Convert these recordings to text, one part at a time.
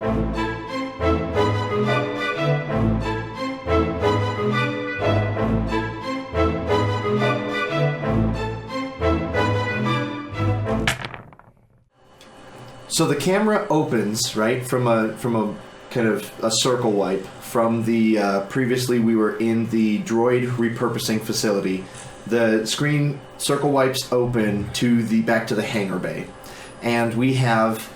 So the camera opens, right, from a kind of a circle wipe from the previously we were in the droid repurposing facility. The screen circle wipes open to the back to the hangar bay, and we have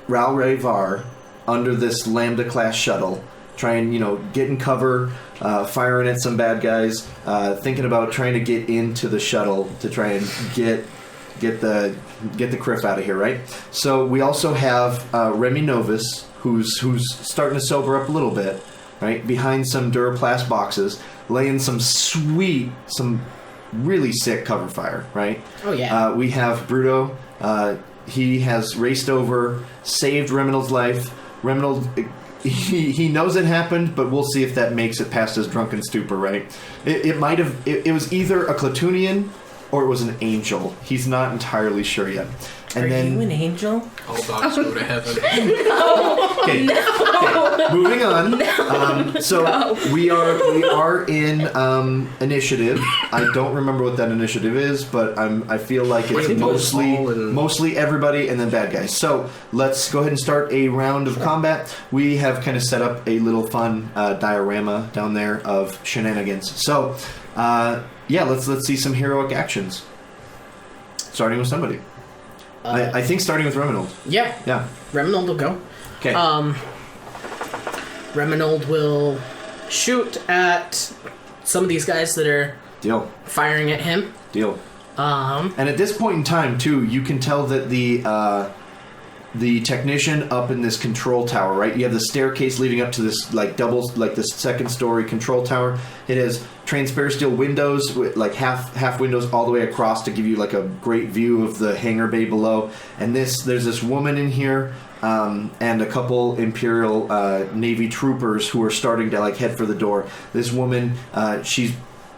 Ral'rai Var under this Lambda class shuttle, trying, get in cover, firing at some bad guys, thinking about trying to get into the shuttle to try and get the criff out of here, right? So we also have Remy Novus, who's starting to sober up a little bit, right? Behind some Duraplast boxes, laying some really sick cover fire, right? Oh yeah. We have Bruto. He has raced over, saved Reminold's life. Reminold, he knows it happened, but we'll see if that makes it past his drunken stupor, right? It might have. It was either a Clatoonian or it was an angel. He's not entirely sure yet. And Are then, you an angel? All dogs go to heaven. Okay, moving on. We are in initiative. I don't remember what that initiative is, but I feel like it's mostly everybody and then bad guys. So let's go ahead and start a round of combat. We have kind of set up a little fun diorama down there of shenanigans. So let's see some heroic actions. Starting with somebody. I think starting with Reminold. Yeah. Yeah. Reminold will go. Okay. Reminold will shoot at some of these guys that are firing at him. Deal. And at this point in time, too, you can tell that the technician up in this control tower, right? You have the staircase leading up to this this second story control tower. It has transparent steel windows with half windows all the way across to give you a great view of the hangar bay below. And there's this woman in here and a couple Imperial Navy troopers who are starting to head for the door. This woman, she's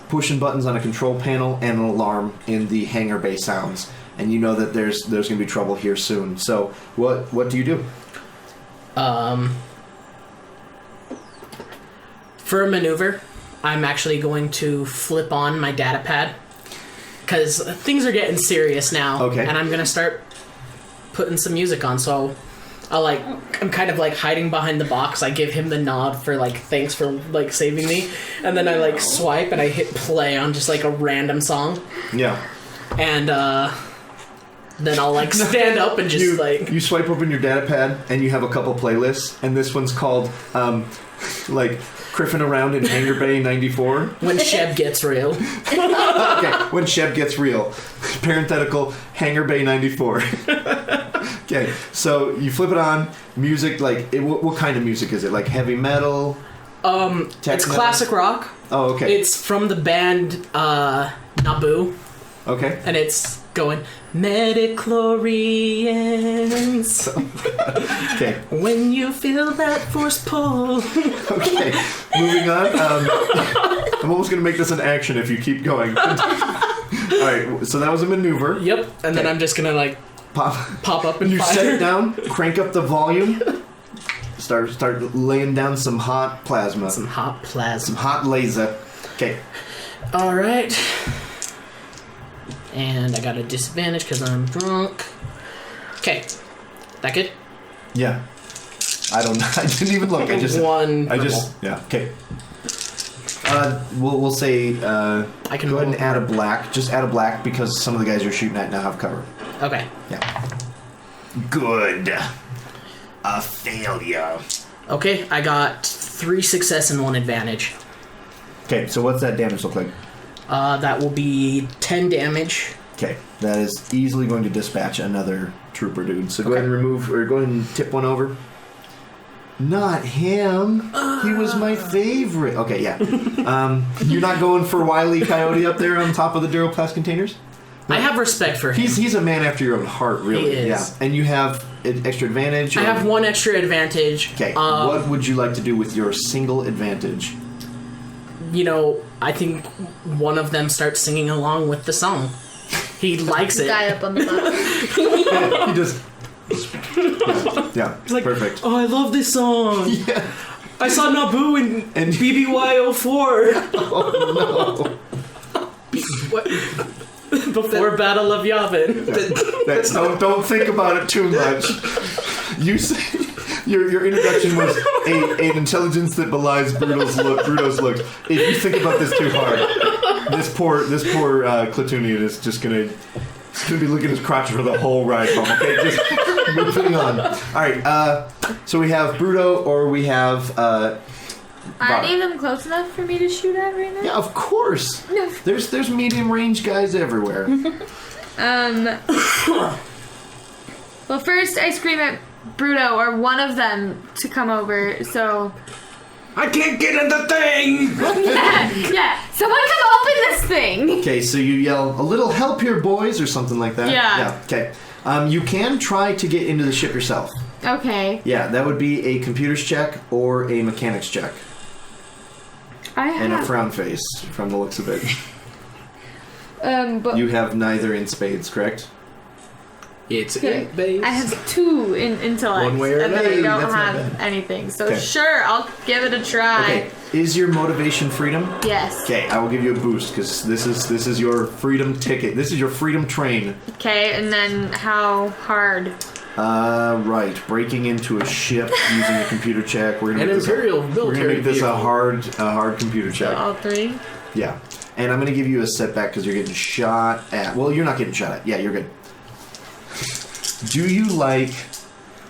pushing buttons on a control panel, and an alarm in the hangar bay sounds. And you know that there's going to be trouble here soon. So what do you do? For a maneuver, I'm actually going to flip on my data pad because things are getting serious now. Okay. And I'm going to start putting some music on. So I'm kind of hiding behind the box. I give him the nod for thanks for saving me, and then I swipe and I hit play on just a random song. Yeah. And then I'll stand up and just you swipe open your data pad and you have a couple playlists, and this one's called Criffin' Around in Hangar Bay 94. When Sheb Gets Real. Okay, when Sheb Gets Real. Parenthetical, Hangar Bay 94. Okay, so you flip it on, music, what kind of music is it? Heavy metal? It's classic rock. Oh, okay. It's from the band Naboo. Okay. And it's going, Metachlorians. Okay. When you feel that force pull. Okay, moving on. I'm almost going to make this an action if you keep going. Alright, so that was a maneuver. Yep, and then I'm just going to pop up and you fire. set it down, crank up the volume, start laying down some hot plasma. Some hot Some hot laser. Okay. Alright. And I got a disadvantage because I'm drunk. Okay. That good? Yeah. I don't know. I didn't even look. Yeah. Okay. We'll say I can go ahead and add a black. Just add a black because some of the guys you're shooting at now have cover. Okay. Yeah. Good. A failure. Okay, I got 3 success and 1 advantage. Okay, so what's that damage look like? That will be 10 damage. Okay, that is easily going to dispatch another trooper dude. So go ahead and go ahead and tip one over. Not him. He was my favorite. Okay, yeah. You're not going for Wile E. Coyote up there on top of the Duraplast containers? I have respect for him. He's a man after your own heart, really. He is. Yeah. And you have an extra advantage? I have 1 extra advantage. Okay, what would you like to do with your single advantage? I think one of them starts singing along with the song. He likes it. Guy up on the bottom. He just... Yeah, It's like, perfect. oh, I love this song. Yeah. I saw Naboo in BBY04. Oh no. What? Before Battle of Yavin. That's don't think about it too much. You say your introduction was an intelligence that belies Bruto's looks. If you think about this too hard, this poor Clatunian is just gonna be looking at his crotch for the whole ride home. Okay, just moving on. All right, so we have Bruto or we have. Are any of them close enough for me to shoot at right now? Yeah, of course. No. There's medium range guys everywhere. Well, first I scream at Bruto or one of them to come over. So. I can't get in the thing. Yeah. Someone come open this thing. Okay, so you yell a little help here, boys, or something like that. Yeah. Okay. You can try to get into the ship yourself. Okay. Yeah, that would be a computer's check or a mechanics check. And a frown face, from the looks of it. But You have neither in spades, correct? It's okay. it, base. I have 2 in intellect, One way or and then I another. don't That's not have bad. anything. So Okay. sure, I'll give it a try. Okay. Is your motivation freedom? Yes. Okay, I will give you a boost because this is your freedom ticket. This is your freedom train. Okay, and then how hard? Right. Breaking into a ship using a computer check. We're gonna An make this Imperial We're military gonna make this a vehicle. hard computer So check. all 3? Yeah. And I'm gonna give you a setback because you're getting shot at. Well, you're not getting shot at. Yeah, you're good. Do you like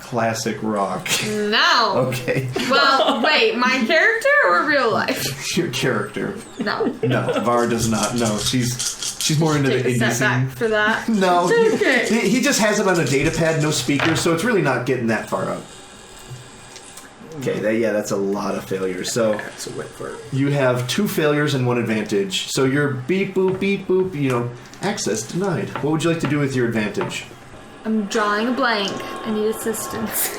classic rock? No. Okay. Well, wait, my character or real life? Your character. No. No, Var does not. No, she's more into Take the a indie step scene. back for that. No, Okay. he just has it on a data pad, no speakers, so it's really not getting that far up. Okay, that's a lot of failures. So That's a wet fart. you have 2 failures and 1 advantage. So you're beep boop, access denied. What would you like to do with your advantage? I'm drawing a blank. I need assistance.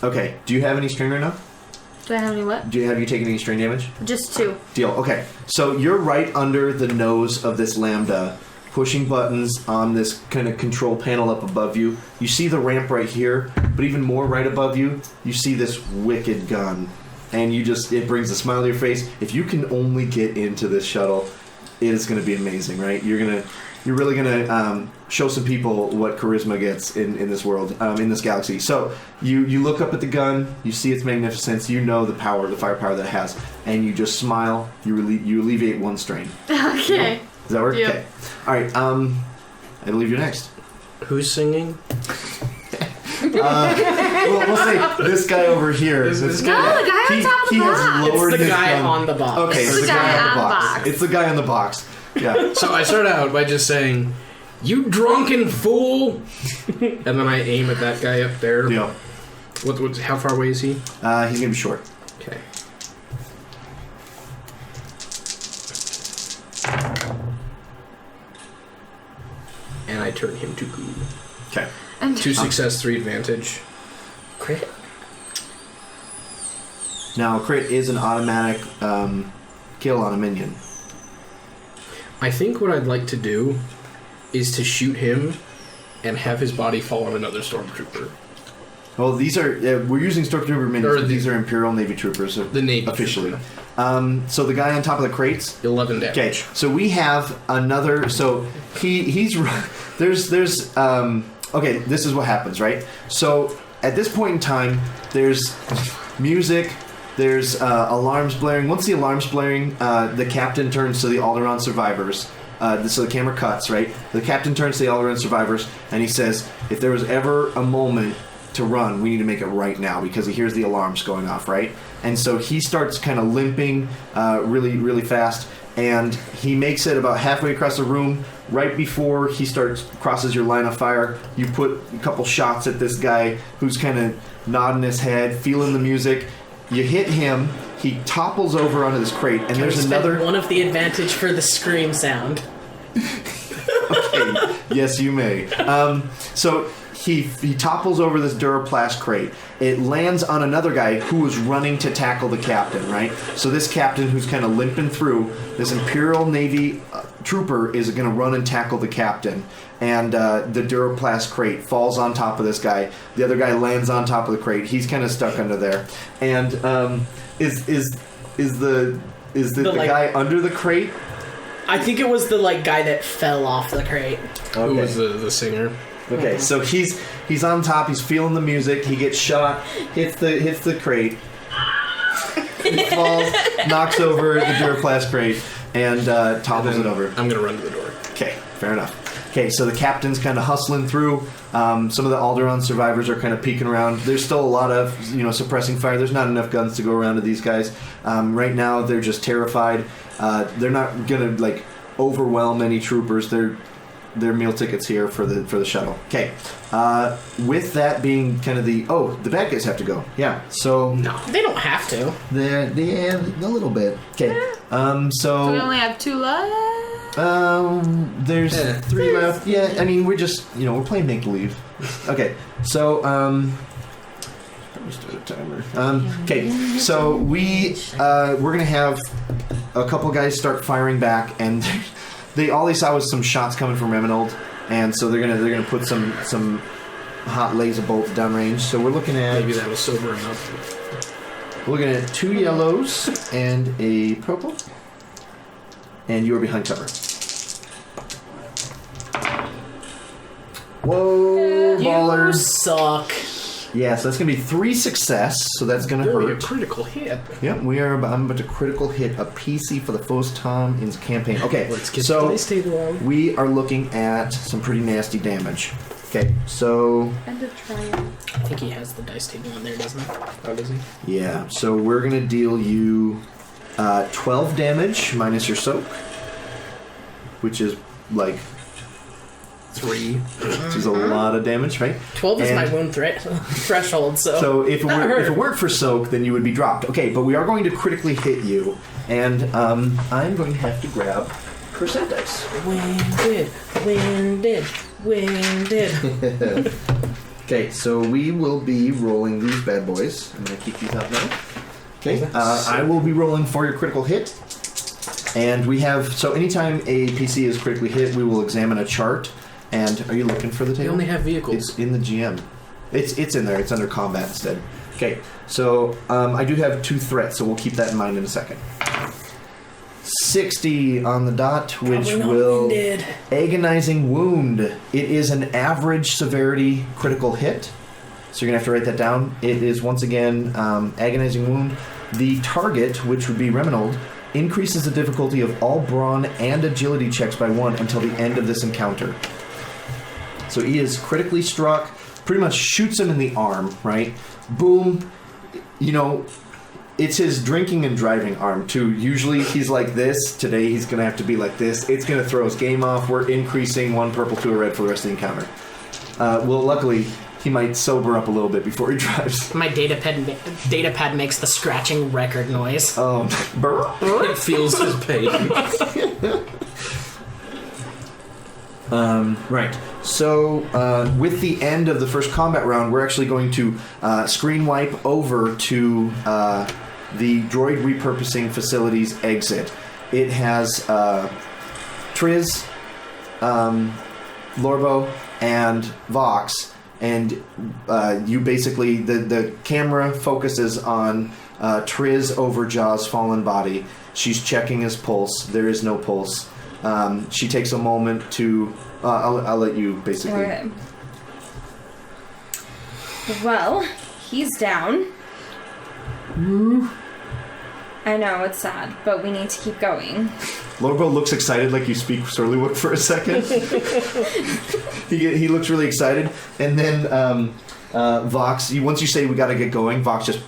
Okay, do you have any strain right now? Do I have any what? Have you taken any strain damage? Just 2. Deal. Okay, so you're right under the nose of this lambda, pushing buttons on this kind of control panel up above you. You see the ramp right here, but even more right above you, you see this wicked gun. And it brings a smile to your face. If you can only get into this shuttle, it is going to be amazing, right? You're really gonna show some people what charisma gets in this world, in this galaxy. So you look up at the gun, you see its magnificence, you know the firepower that it has, and you just smile. You alleviate 1 strain. Okay. Does that work? Yep. Okay. All right. I believe you're next. Who's singing? We'll say this guy over here. No, the guy on top of the box. lowered It's the his guy gun. on the box. Okay, It's the guy on the box. It's the guy on the box. Yeah. So I start out by just saying, "You drunken fool," and then I aim at that guy up there. Deal. How far away is he? He's gonna be short. Okay. And I turn him to goo. Okay. 2 success, 3 advantage. Crit. Now, crit is an automatic kill on a minion. I think what I'd like to do is to shoot him and have his body fall on another stormtrooper. Well, these are we're using stormtrooper minions. Or But these are Imperial Navy troopers. The Navy officially. trooper. So the guy on top of the crates. 11 damage. Okay, so we have another. So he's there's okay. This is what happens, right? So at this point in time, there's music. There's alarms blaring. Once the alarm's blaring, the captain turns to the Alderaan survivors. So the camera cuts, right? The captain turns to the Alderaan survivors, and he says, "If there was ever a moment to run, we need to make it right now," because he hears the alarms going off, right? And so he starts kind of limping really, really fast, and he makes it about halfway across the room. Right before he crosses your line of fire, you put a couple shots at this guy who's kind of nodding his head, feeling the music. You hit him. He topples over onto this crate, and there's another. One of the advantage for the scream sound. Okay, Yes, you may. So he topples over this Duraplast crate. It lands on another guy who was running to tackle the captain, right? So this captain who's kind of limping through, this Imperial Navy trooper is going to run and tackle the captain. And the Duraplast crate falls on top of this guy. The other guy lands on top of the crate. He's kind of stuck under there. And is the guy under the crate? I think it was the guy that fell off the crate. Okay. Who was the singer? Okay, so he's on top. He's feeling the music. He gets shot. Hits the crate. He falls, knocks over the Duraplast crate, and topples it over. I'm gonna run to the door. Okay, fair enough. Okay, so the captain's kind of hustling through. Some of the Alderaan survivors are kind of peeking around. There's still a lot of suppressing fire. There's not enough guns to go around to these guys. Right now, they're just terrified. They're not gonna overwhelm any troopers. They're meal tickets here for the shuttle. Okay. With that being kind of the bad guys have to go. Yeah. So No, they don't have to. they're a little bit. Okay. So we only have 2 left. There's 3 left. Yeah. I mean, we're just we're playing make believe. Okay. So probably start a timer. Okay. So we're gonna have a couple guys start firing back and. All they saw was some shots coming from Reminold, and so they're gonna put some hot laser bolts downrange. So we're looking at Maybe that was sober enough. we're looking at 2 yellows and a purple, and you are behind cover. Whoa, You ballers! suck. Yeah, so that's gonna be 3 success. So that's gonna Oh, a hurt. critical hit. Yep, I'm about to critical hit a PC for the first time in the campaign. Okay, Let's get so the dice table out. we are looking at some pretty nasty damage. Okay, so And a triumph. I think he has the dice table in there, doesn't he? How does he? yeah, so we're gonna deal you 12 damage minus your soak, which is 3. which is a lot of damage, right? 12 is And- my wound threshold, so. So if That it weren't for soak, then you would be dropped. Okay, but we are going to critically hit you, and I'm going to have to grab percent dice. Winded. Okay, so we will be rolling these bad boys. I'm going to keep these out now. Okay, I will be rolling for your critical hit. And we have, so anytime a PC is critically hit, we will examine a chart. And are you looking for the table? They only have vehicles. It's in the GM. It's in there. It's under combat instead. Okay, so I do have 2 threats, so we'll keep that in mind in a second. 60 on the dot, which Probably not will winded. agonizing wound. It is an average severity critical hit, so you're gonna have to write that down. It is once again agonizing wound. The target, which would be Reminold, increases the difficulty of all brawn and agility checks by 1 until the end of this encounter. So he is critically struck, pretty much shoots him in the arm, right? Boom. It's his drinking and driving arm, too. Usually he's like this. Today he's going to have to be like this. It's going to throw his game off. We're increasing 1 purple to a red for the rest of the encounter. Well, luckily, he might sober up a little bit before he drives. My datapad makes the scratching record noise. It feels his pain. Right. So, with the end of the first combat round, we're actually going to screen wipe over to the droid repurposing facility's exit. It has Triz, Lorbo, and Vox, and you basically, the camera focuses on Triz over Jaw's fallen body. She's checking his pulse. There is no pulse. She takes a moment to... I'll let you basically... Okay. Well, he's down. I know, it's sad, but we need to keep going. Lorbo looks excited, like you speak Surlywook for a second. he looks really excited, and then Vox, once you say we gotta get going, Vox just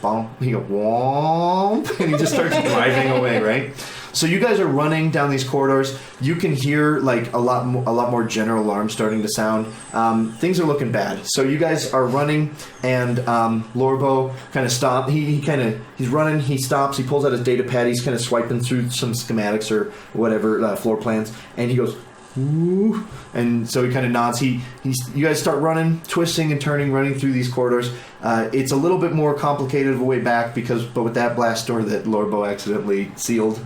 he goes womp, and he just starts driving away, right? So you guys are running down these corridors. You can hear like a lot more general alarms starting to sound. Things are looking bad. So you guys are running, and Lorbo kind of stops. He's running. He stops. He pulls out his data pad. He's kind of swiping through some schematics or whatever floor plans, and he goes, Ooh. And so he kind of nods. You guys start running, twisting and turning, running through these corridors. It's a little bit more complicated of a way back but with that blast door that Lorbo accidentally sealed,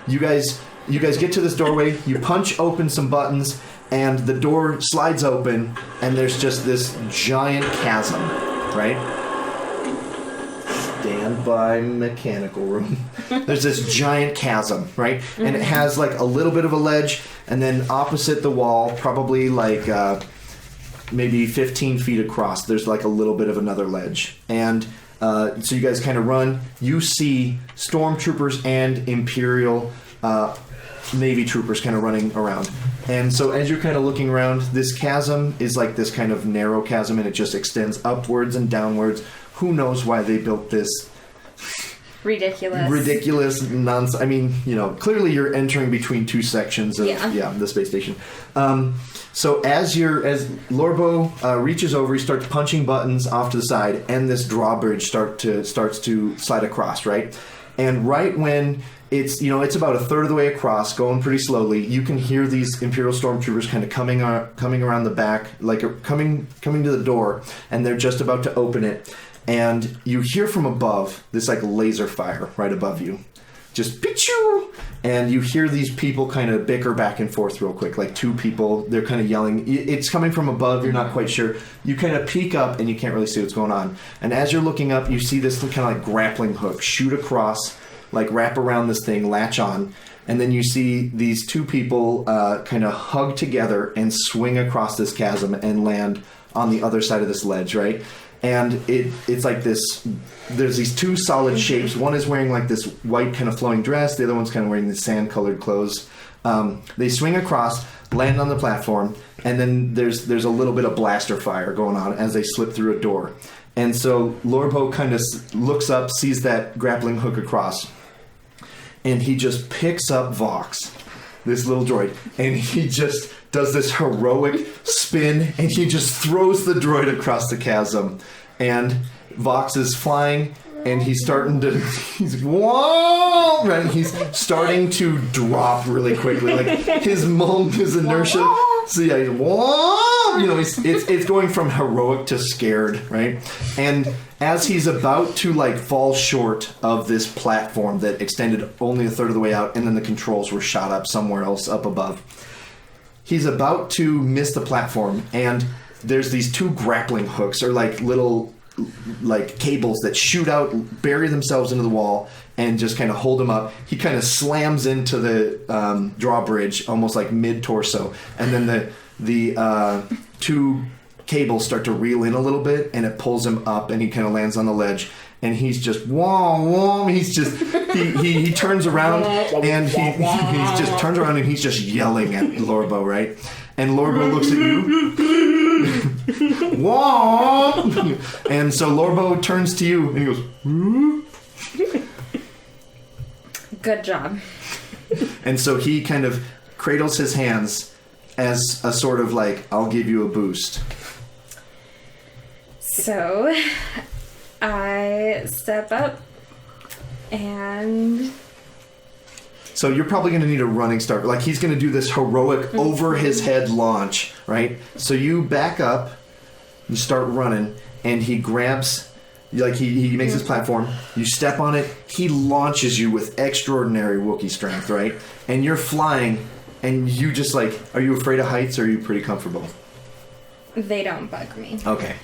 you guys get to this doorway. You punch open some buttons, and the door slides open, and there's just this giant chasm, right? Standby mechanical room. There's this giant chasm, right? And it has like a little bit of a ledge, and then opposite the wall, probably like maybe 15 feet across, there's like a little bit of another ledge. And so you guys kind of run. You see stormtroopers and Imperial Navy troopers kind of running around. And so as you're kind of looking around, this chasm is like this kind of narrow chasm, and it just extends upwards and downwards. Who knows why they built this ridiculous nonsense. I mean, clearly you're entering between two sections of the space station. So as Lorbo reaches over, he starts punching buttons off to the side, and this drawbridge starts to slide across, right? And right when it's about a third of the way across, going pretty slowly, you can hear these Imperial stormtroopers kind of coming around the back, like coming to the door, and they're just about to open it. And you hear from above this like laser fire right above you. Just pichu! And you hear these people kind of bicker back and forth real quick, like two people. They're kind of yelling. It's coming from above. You're not quite sure. You kind of peek up and you can't really see what's going on. And as you're looking up, you see this kind of like grappling hook shoot across, like wrap around this thing, latch on. And then you see these two people kind of hug together and swing across this chasm and land on the other side of this ledge, right? And it's like this, there's these two solid shapes. One is wearing like this white kind of flowing dress. The other one's kind of wearing these sand-colored clothes. They swing across, land on the platform, and then there's a little bit of blaster fire going on as they slip through a door. And so Lorbo kind of looks up, sees that grappling hook across, and he just picks up Vox, this little droid, and he just does this heroic spin, and he just throws the droid across the chasm. And Vox is flying, and he's starting to drop really quickly, like his inertia. So yeah, it's going from heroic to scared, right? And as he's about to like fall short of this platform that extended only a third of the way out, and then the controls were shot up somewhere else up above, he's about to miss the platform, and there's these two grappling hooks, or like little like cables that shoot out, bury themselves into the wall, and just kind of hold him up. He kind of slams into the drawbridge almost like mid-torso, and then the two cables start to reel in a little bit, and it pulls him up, and he kind of lands on the ledge. And he's just he's just he turns around, and he just turns around, and he's just yelling at Lorbo, right? And Lorbo looks at you. And so Lorbo turns to you and he goes, good job. And so he kind of cradles his hands as a sort of like, I'll give you a boost. So I step up and... So you're probably going to need a running start. Like he's going to do this heroic over his head launch, right? So you back up, you start running, and he grabs, like he makes his platform. You step on it. He launches you with extraordinary Wookiee strength, right? And you're flying, and you just like, are you afraid of heights, or are you pretty comfortable? They don't bug me. Okay.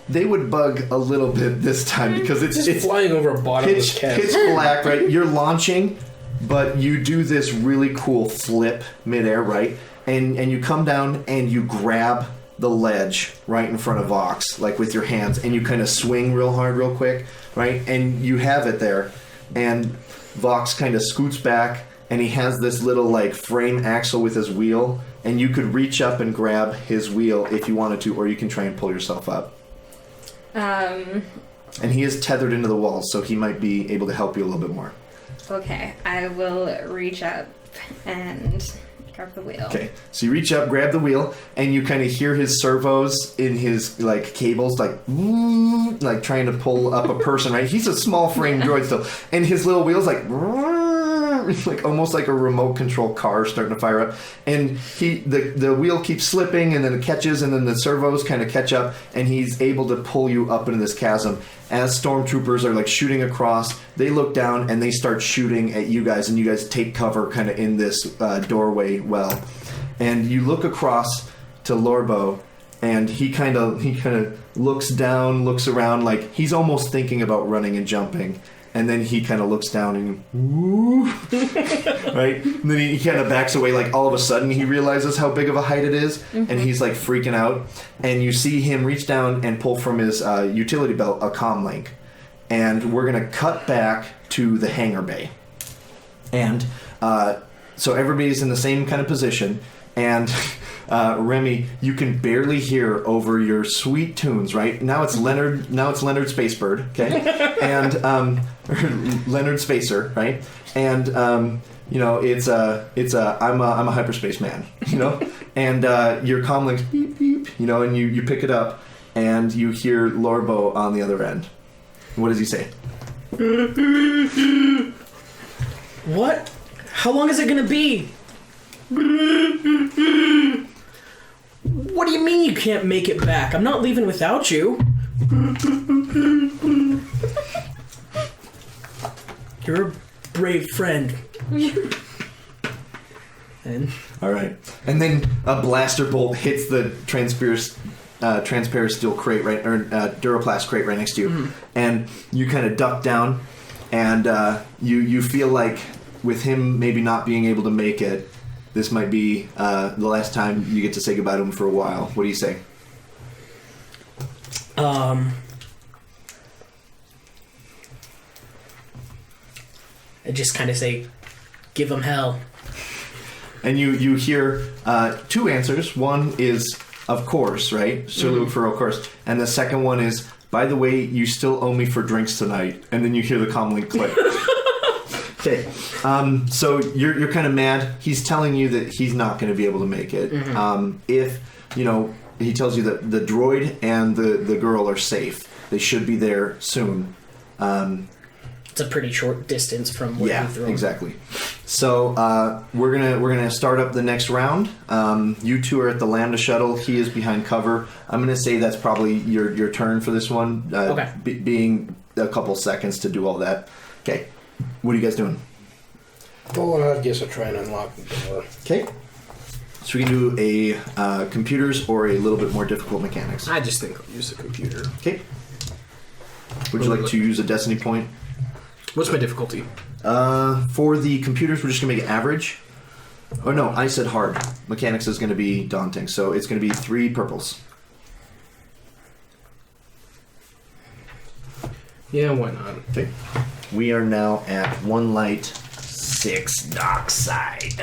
They would bug a little bit this time because it's flying over a bottomless chasm. Pitch black, right? You're launching, but you do this really cool flip midair, right? And you come down and you grab the ledge right in front of Vox, like with your hands, and you kind of swing real hard, real quick, right? And you have it there, and Vox kind of scoots back, and he has this little like frame axle with his wheel, and you could reach up and grab his wheel if you wanted to, or you can try and pull yourself up. And he is tethered into the wall, so he might be able to help you a little bit more. Okay, I will reach up and grab the wheel. Okay, so you reach up, grab the wheel, and you kind of hear his servos in his like cables, like trying to pull up a person, right? He's a small frame droid still, and his little wheels like like almost like a remote control car starting to fire up. And the wheel keeps slipping, and then it catches, and then the servos kind of catch up, and he's able to pull you up into this chasm. As stormtroopers are like shooting across, they look down and they start shooting at you guys, and you guys take cover kind of in this doorway well. And you look across to Lorbo, and he kind of looks down, looks around, like he's almost thinking about running and jumping. And then he kind of looks down and woo, right? And then he kind of backs away. Like all of a sudden, he realizes how big of a height it is, and he's like freaking out. And you see him reach down and pull from his utility belt a comm link. And we're gonna cut back to the hangar bay. And so everybody's in the same kind of position. And Remy, you can barely hear over your sweet tunes, right? Now it's Leonard Spacebird, okay? And Leonard Spacer, right? And it's I'm a hyperspace man, And your comm links beep beep, and you pick it up and you hear Lorbo on the other end. What does he say? What? How long is it gonna be? What do you mean you can't make it back? I'm not leaving without you. You're a brave friend. And all right, and then a blaster bolt hits the transparent steel crate right, or Duraplast crate right next to you, and you kind of duck down, and you feel like with him maybe not being able to make it, this might be the last time you get to say goodbye to him for a while. What do you say? I just kind of say, give him hell. And you hear two answers. One is, of course, right? Salute for of course. And the second one is, by the way, you still owe me for drinks tonight. And then you hear the comm link click. Okay, so you're kind of mad. He's telling you that he's not going to be able to make it. If, he tells you that the droid and the girl are safe. They should be there soon. It's a pretty short distance from where you threw him. Exactly. So we're gonna start up the next round. You two are at the Lambda shuttle. He is behind cover. I'm gonna say that's probably your turn for this one. Okay. Being a couple seconds to do all that. Okay. What are you guys doing? Well, I guess I'll try and unlock the door. Okay. So we can do a computers or a little bit more difficult mechanics. I just think I'll use the computer. Okay. Would you like to use a destiny point? What's my difficulty? For the computers, we're just going to make it average. Oh, no, I said hard. Mechanics is going to be daunting, so it's going to be 3 purples. Yeah, why not? Okay. We are now at 1 light, 6 dark side.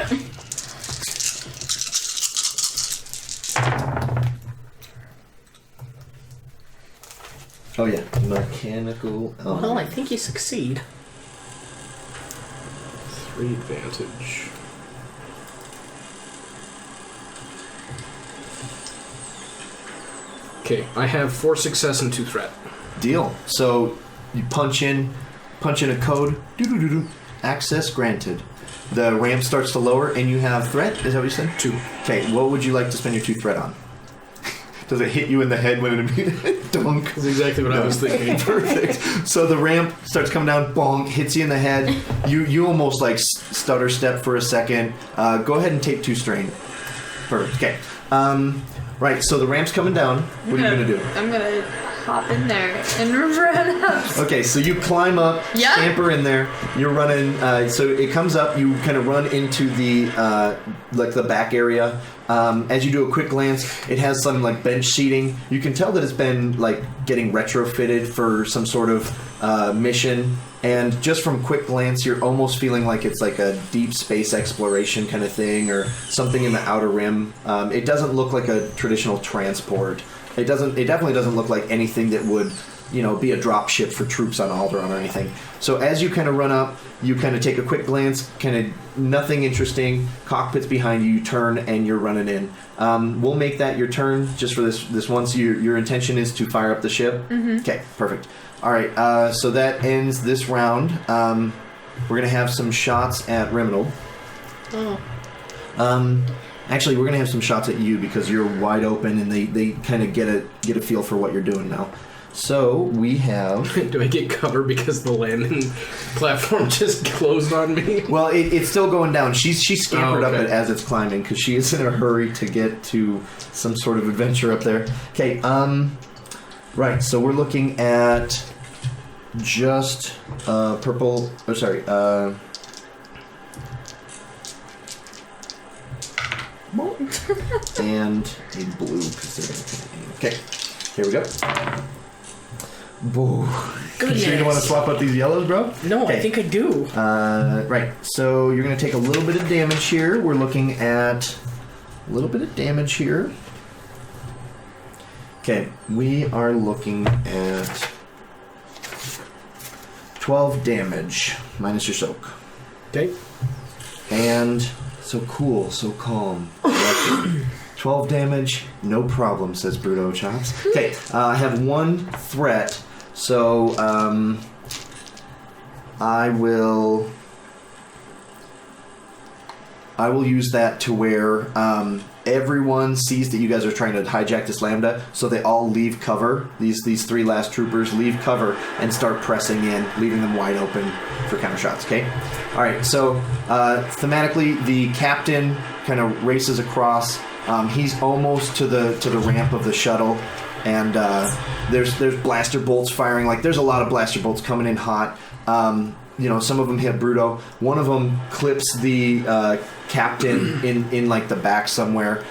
Oh, yeah. Mechanical element. Well, I think you succeed. 3 advantage. Okay, I have 4 success and 2 threat. Deal. So you punch in a code. Doo-doo-doo-doo. Access granted. The ramp starts to lower, and you have threat. Is that what you said? 2. Okay. What would you like to spend your 2 threat on? Does it hit you in the head when it dunk? That's exactly what I was thinking. Perfect. So the ramp starts coming down, bonk, hits you in the head. You almost like stutter step for a second. Go ahead and take 2 strain. Perfect. Okay. Right. So the ramp's coming down. What are you gonna do? I'm gonna hop in there and run up. Okay. So you climb up, scamper in there. You're running. So it comes up. You kind of run into the the back area. As you do a quick glance, it has some like bench seating. You can tell that it's been like getting retrofitted for some sort of mission. And just from quick glance, you're almost feeling like it's like a deep space exploration kind of thing, or something in the outer rim. It doesn't look like a traditional transport. It definitely doesn't look like anything that would, be a drop ship for troops on Alderaan or anything. So as you kind of run up, you kind of take a quick glance, kind of nothing interesting. Cockpit's behind you. You turn and you're running in. We'll make that your turn just for this one. So your intention is to fire up the ship. Okay, perfect. All right. So that ends this round. we're going to have some shots at Reminald. Oh. Actually, we're going to have some shots at you because you're wide open and they kind of get a feel for what you're doing now. So we have... Do I get cover because the landing platform just closed on me? Well, it's still going down. She's scampered up okay. it as it's climbing because she is in a hurry to get to some sort of adventure up there. Okay, right, so we're looking at just purple... Oh, sorry, and a blue. Okay, here we go. Boo. Goodness. You sure you want to swap out these yellows, bro? No, Okay. I think I do. Right, so you're going to take a little bit of damage here. We're looking at a little bit of damage here. Okay, we are looking at 12 damage, minus your soak. Okay. And so cool, so calm. 12 damage, no problem, says Bruto Chops. Okay, I have one threat, so I will use that to where everyone sees that you guys are trying to hijack this Lambda, so they all leave cover. These three last troopers leave cover and start pressing in, leaving them wide open for counter shots. Okay. All right. So thematically, the captain kind of races across. He's almost to the ramp of the shuttle, and there's blaster bolts firing. Like there's a lot of blaster bolts coming in hot. Some of them hit Bruto. One of them clips the captain in like the back somewhere.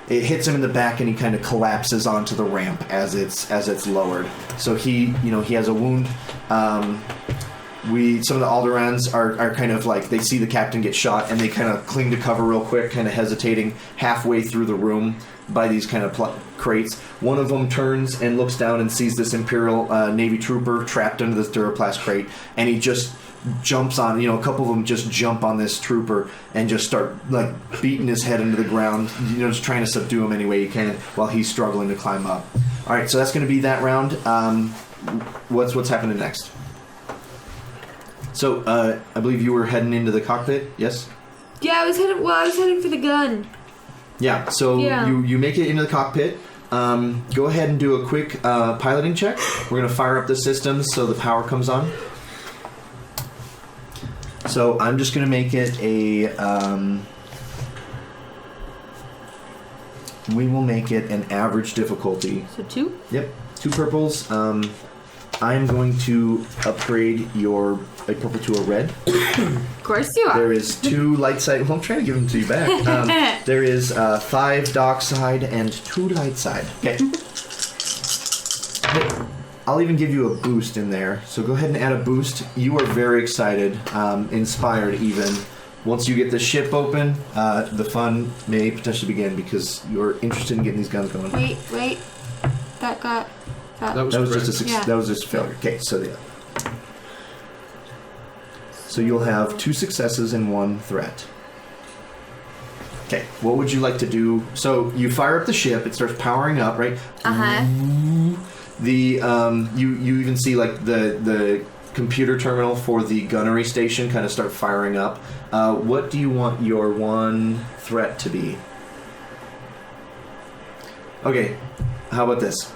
It hits him in the back, and he kind of collapses onto the ramp as it's lowered. So he has a wound. Some of the Alderaans are kind of like, they see the captain get shot, and they kind of cling to cover real quick, kind of hesitating halfway through the room by these kind of crates. One of them turns and looks down and sees this Imperial Navy trooper trapped under this Duraplast crate, and he just jumps on, a couple of them just jump on this trooper and just start like beating his head into the ground, just trying to subdue him any way you can while he's struggling to climb up. All right, so that's going to be that round. What's happening next? So, I believe you were heading into the cockpit, yes? Yeah, I was heading for the gun. Yeah, so Yeah. You make it into the cockpit. Go ahead and do a quick piloting check. We're going to fire up the systems so the power comes on. So I'm just going to make it a... we will make it an average difficulty. So 2? Yep, 2 purples. I'm going to upgrade your purple to a red. Of course you are. There is 2 light side. Well, I'm trying to give them to you back. There is 5 dark side and 2 light side. Okay. I'll even give you a boost in there. So go ahead and add a boost. You are very excited, inspired even. Once you get the ship open, the fun may potentially begin because you're interested in getting these guns going. Wait. That was just a Yeah. that was just a failure. Okay, so yeah. So you'll have 2 successes and 1 threat. Okay, what would you like to do? So you fire up the ship, it starts powering up, right? The you even see like the computer terminal for the gunnery station kind of start firing up. What do you want your 1 threat to be? Okay, how about this?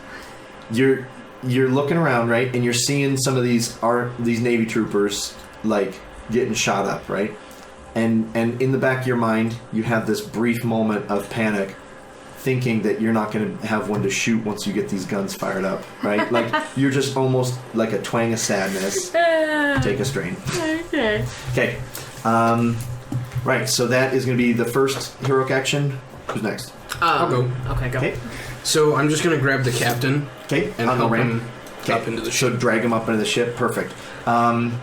You're looking around, right, and you're seeing some of these Navy troopers like getting shot up, right? And in the back of your mind, you have this brief moment of panic, thinking that you're not going to have one to shoot once you get these guns fired up, right? Like you're just almost like a twang of sadness. Take a strain. Okay. Okay. Right. So that is going to be the first heroic action. Who's next? I'll go. Okay, go. Okay. So I'm just going to grab the captain Okay. and on the help ramp. him up into the ship. So drag him up into the ship. Perfect.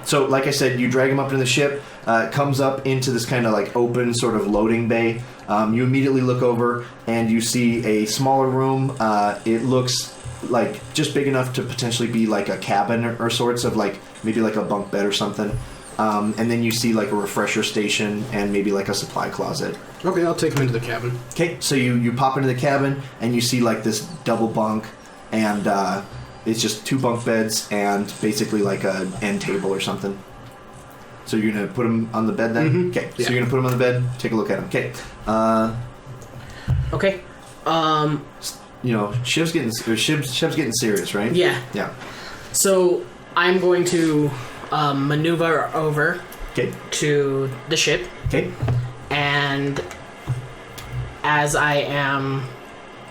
So like I said, you drag him up into the ship. It comes up into this kind of like open sort of loading bay. You immediately look over and you see a smaller room. It looks like just big enough to potentially be like a cabin or sorts of like maybe like a bunk bed or something. And then you see like a refresher station and maybe like a supply closet. Okay, I'll take him into the cabin. Okay, so you pop into the cabin and you see like this double bunk and it's just 2 bunk beds and basically like a end table or something. So you're gonna put him on the bed then? Mhm. Okay. Yeah. So you're gonna put him on the bed. Take a look at him. Okay. Okay. Shiv's getting serious, right? Yeah. Yeah. So I'm going to maneuver over Okay. to the ship, Okay. and as I am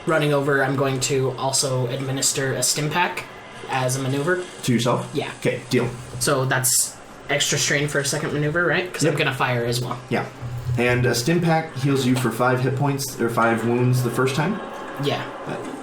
running over, I'm going to also administer a stim pack as a maneuver. To yourself? Yeah. Okay, deal. So that's extra strain for a second maneuver, right? Because Yep. I'm going to fire as well. Yeah. And a stim pack heals you for 5 hit points or 5 wounds the first time. Yeah.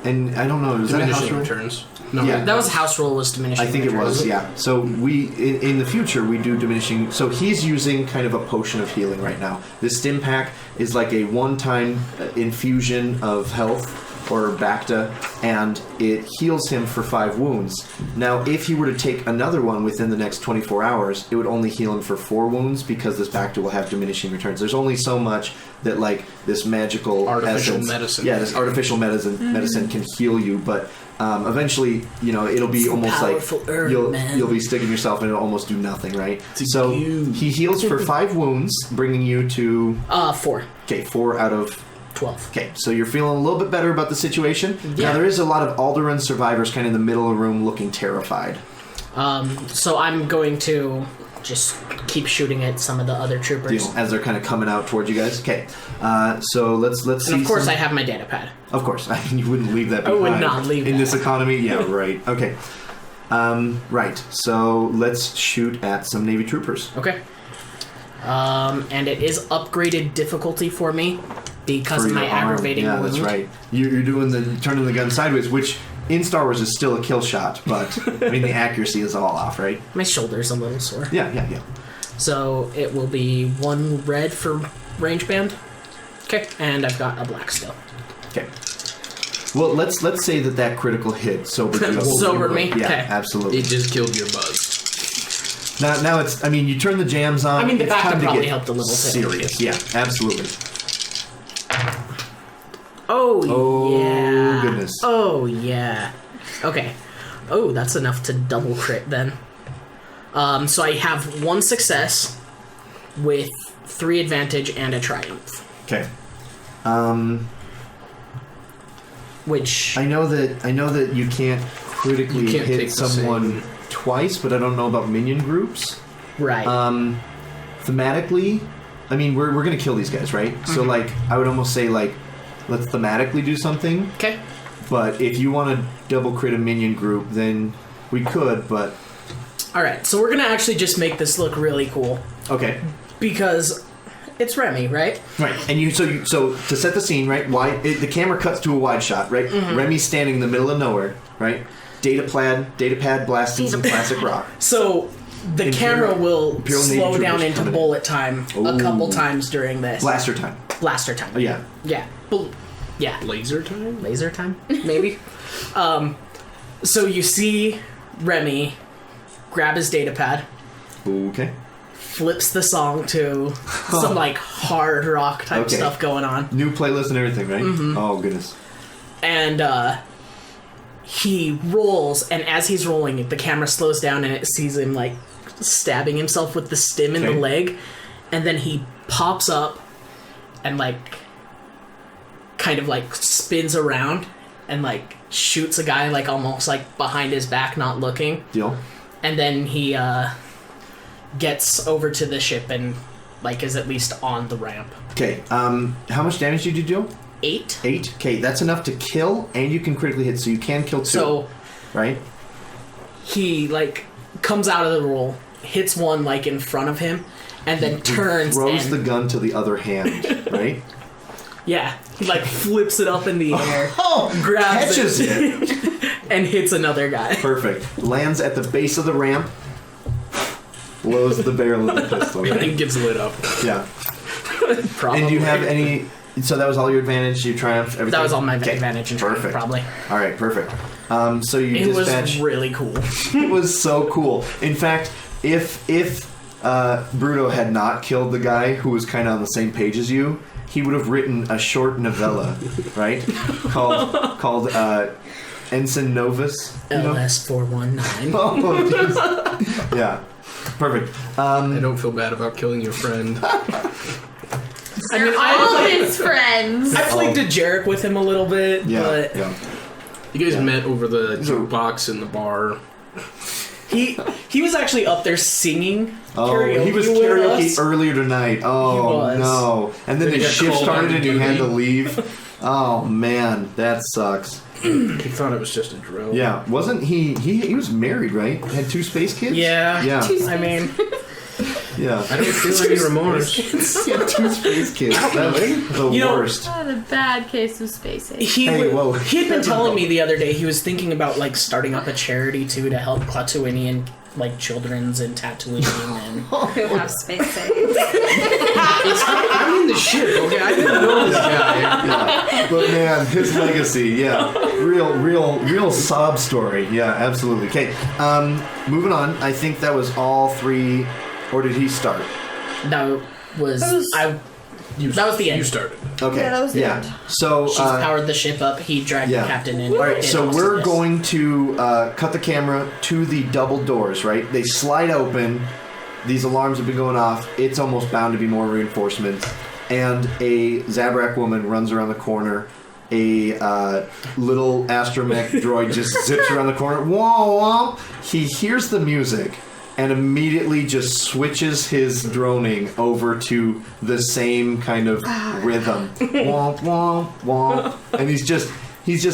And I don't know, is that a house Diminishing rule? returns. No. Yeah. That was house rule, was diminishing I think it returns. was, yeah. So we in the future we do diminishing. So he's using kind of a potion of healing right now. This stim pack is like a one-time infusion of health or Bacta, and it heals him for 5 wounds. Now, if he were to take another one within the next 24 hours, it would only heal him for 4 wounds because this Bacta will have diminishing returns. There's only so much that like this magical Artificial essence, medicine. yeah, this artificial medicine can heal you, but eventually, it'll be It's a almost like powerful herb, man. you'll be sticking yourself and it'll almost do nothing, right? It's So huge. he heals for 5 wounds, bringing you to 4. 4 out of 12. Okay, so you're feeling a little bit better about the situation. Yeah. Now there is a lot of Alderaan survivors kind of in the middle of the room looking terrified. So I'm going to just keep shooting at some of the other troopers. As they're kind of coming out towards you guys. Okay, so let's see. And of course, some- I have my data pad. Of course, I mean, you wouldn't leave that I behind. would not leave in that. this economy. Yeah, right. Okay, right. So let's shoot at some Navy troopers. Okay. And it is upgraded difficulty for me because For of my your arm. aggravating Yeah, wound. that's right. You're doing turning the gun sideways, which in Star Wars is still a kill shot, but I mean the accuracy is all off, right? My shoulder's a little sore. Yeah. So it will be 1 red for range band. Okay, and I've got a black still. Okay. Well, let's say that critical hit sobered you up. Sobered me? Yeah, Okay. absolutely. It just killed your buzz. Now it's. I mean, you turn the jams on. I mean, the it's fact time to probably get helped a little too. serious. Yeah, absolutely. Oh, yeah. Goodness. Oh, yeah. Okay. Oh, that's enough to double crit then. So I have 1 success with 3 advantage and a triumph. Okay. Which I know that you can't critically You can't take hit the someone same. twice, but I don't know about minion groups. right. Thematically, I mean, we're gonna kill these guys, right? So like, I would almost say like, let's thematically do something. Okay. But if you want to double crit a minion group, then we could. But All right. So we're gonna actually just make this look really cool okay, because it's Remy, right? right. And so to set the scene, right? The camera cuts to a wide shot, right? Remy's standing in the middle of nowhere, right? Data pad blasting some classic rock. So the camera will Imperial Navy slow down troopers into coming in. bullet time a Ooh. couple times during this. Blaster time. Blaster time. Oh yeah. Yeah. Yeah. Laser time? Laser time, maybe. So you see Remy grab his data pad, Okay. flips the song to some like hard rock type Okay. stuff going on, New playlist and everything, right? Oh goodness. and he rolls. And as he's rolling, the camera slows down and it sees him like stabbing himself with the stim in the Okay. leg, and then he pops up and like kind of like spins around and like shoots a guy like almost like behind his back, not looking. Deal. And then he gets over to the ship and like is at least on the ramp. Okay. How much damage did you do? 8. 8. Okay, that's enough to kill, and you can critically hit, so you can kill 2. So right. he like comes out of the roll, hits one like in front of him, and then turns Throws and the gun to the other hand, right? yeah, he like flips it up in the air, Oh, grabs catches it, and hits another guy. Perfect. Lands at the base of the ramp. Blows the barrel of the pistol. And Right? gets lit up. Yeah. Probably. And do you have any? So that was all your advantage. You triumphed. Everything. That was all my Okay. advantage and triumph, Perfect. probably. All right. Perfect. So you It was dispatch. really cool. It was so cool. In fact, if Bruto had not killed the guy who was kind of on the same page as you, he would have written a short novella, right? called Ensign Novus. You know? LS419. Oh, jeez. Yeah. Perfect. I don't feel bad about killing your friend. I mean, All his friends. I played Dejarik with him a little bit, but You guys met over the jukebox in the bar. he was actually up there singing. He was with karaoke us. earlier tonight. Oh no! And then He his got shift called started on and he had to duty. leave. Oh man, that sucks. He thought it was just a drill. Yeah, wasn't he was married, right? Had 2 space kids? Yeah. Yeah. I mean, Yeah. I don't feel any remorse. He had 2 space kids. That's the worst. Not a bad case of space age. he had been Hey, telling whoa. me the other day he was thinking about like starting up a charity too to help Klatooinian like children's in Tatooine and Who have space age. I'm in the ship, okay? I didn't know this guy. Yeah. But man, his legacy, real sob story. Yeah, absolutely. Okay, moving on. I think that was all 3, or did he start? that was that was the end. You started. Okay. Yeah, that was the end. So She's powered the ship up. He dragged the captain in. All right, and so lost we're this. going to cut the camera to the double doors, right? They slide open. These alarms have been going off. It's almost bound to be more reinforcements. And a Zabrak woman runs around the corner. A little astromech droid just zips around the corner. Whoa, whoa. He hears the music and immediately just switches his droning over to the same kind of rhythm. Womp, womp, womp. And he's just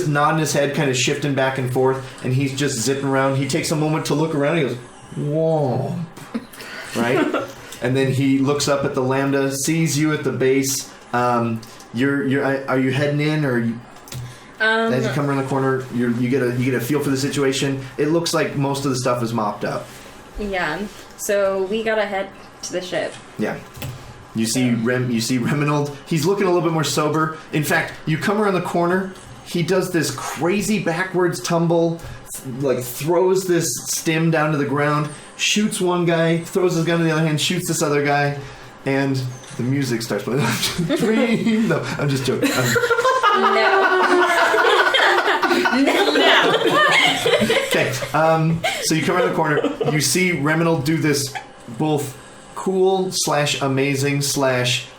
nodding his head, kind of shifting back and forth, and he's just zipping around. He takes a moment to look around, and he goes, womp. Right? And then he looks up at the Lambda, sees you at the base. Are you heading in, or as you come around the corner, you get a feel for the situation? It looks like most of the stuff is mopped up. Yeah. So we gotta head to the ship. Yeah. You see Reminold. He's looking a little bit more sober. In fact, you come around the corner. He does this crazy backwards tumble, like throws this stim down to the ground, shoots one guy, throws his gun to the other hand, shoots this other guy, and the music starts playing. Dream. No, I'm just joking. Okay, so you come around the corner, you see Reminold do this both cool / amazing /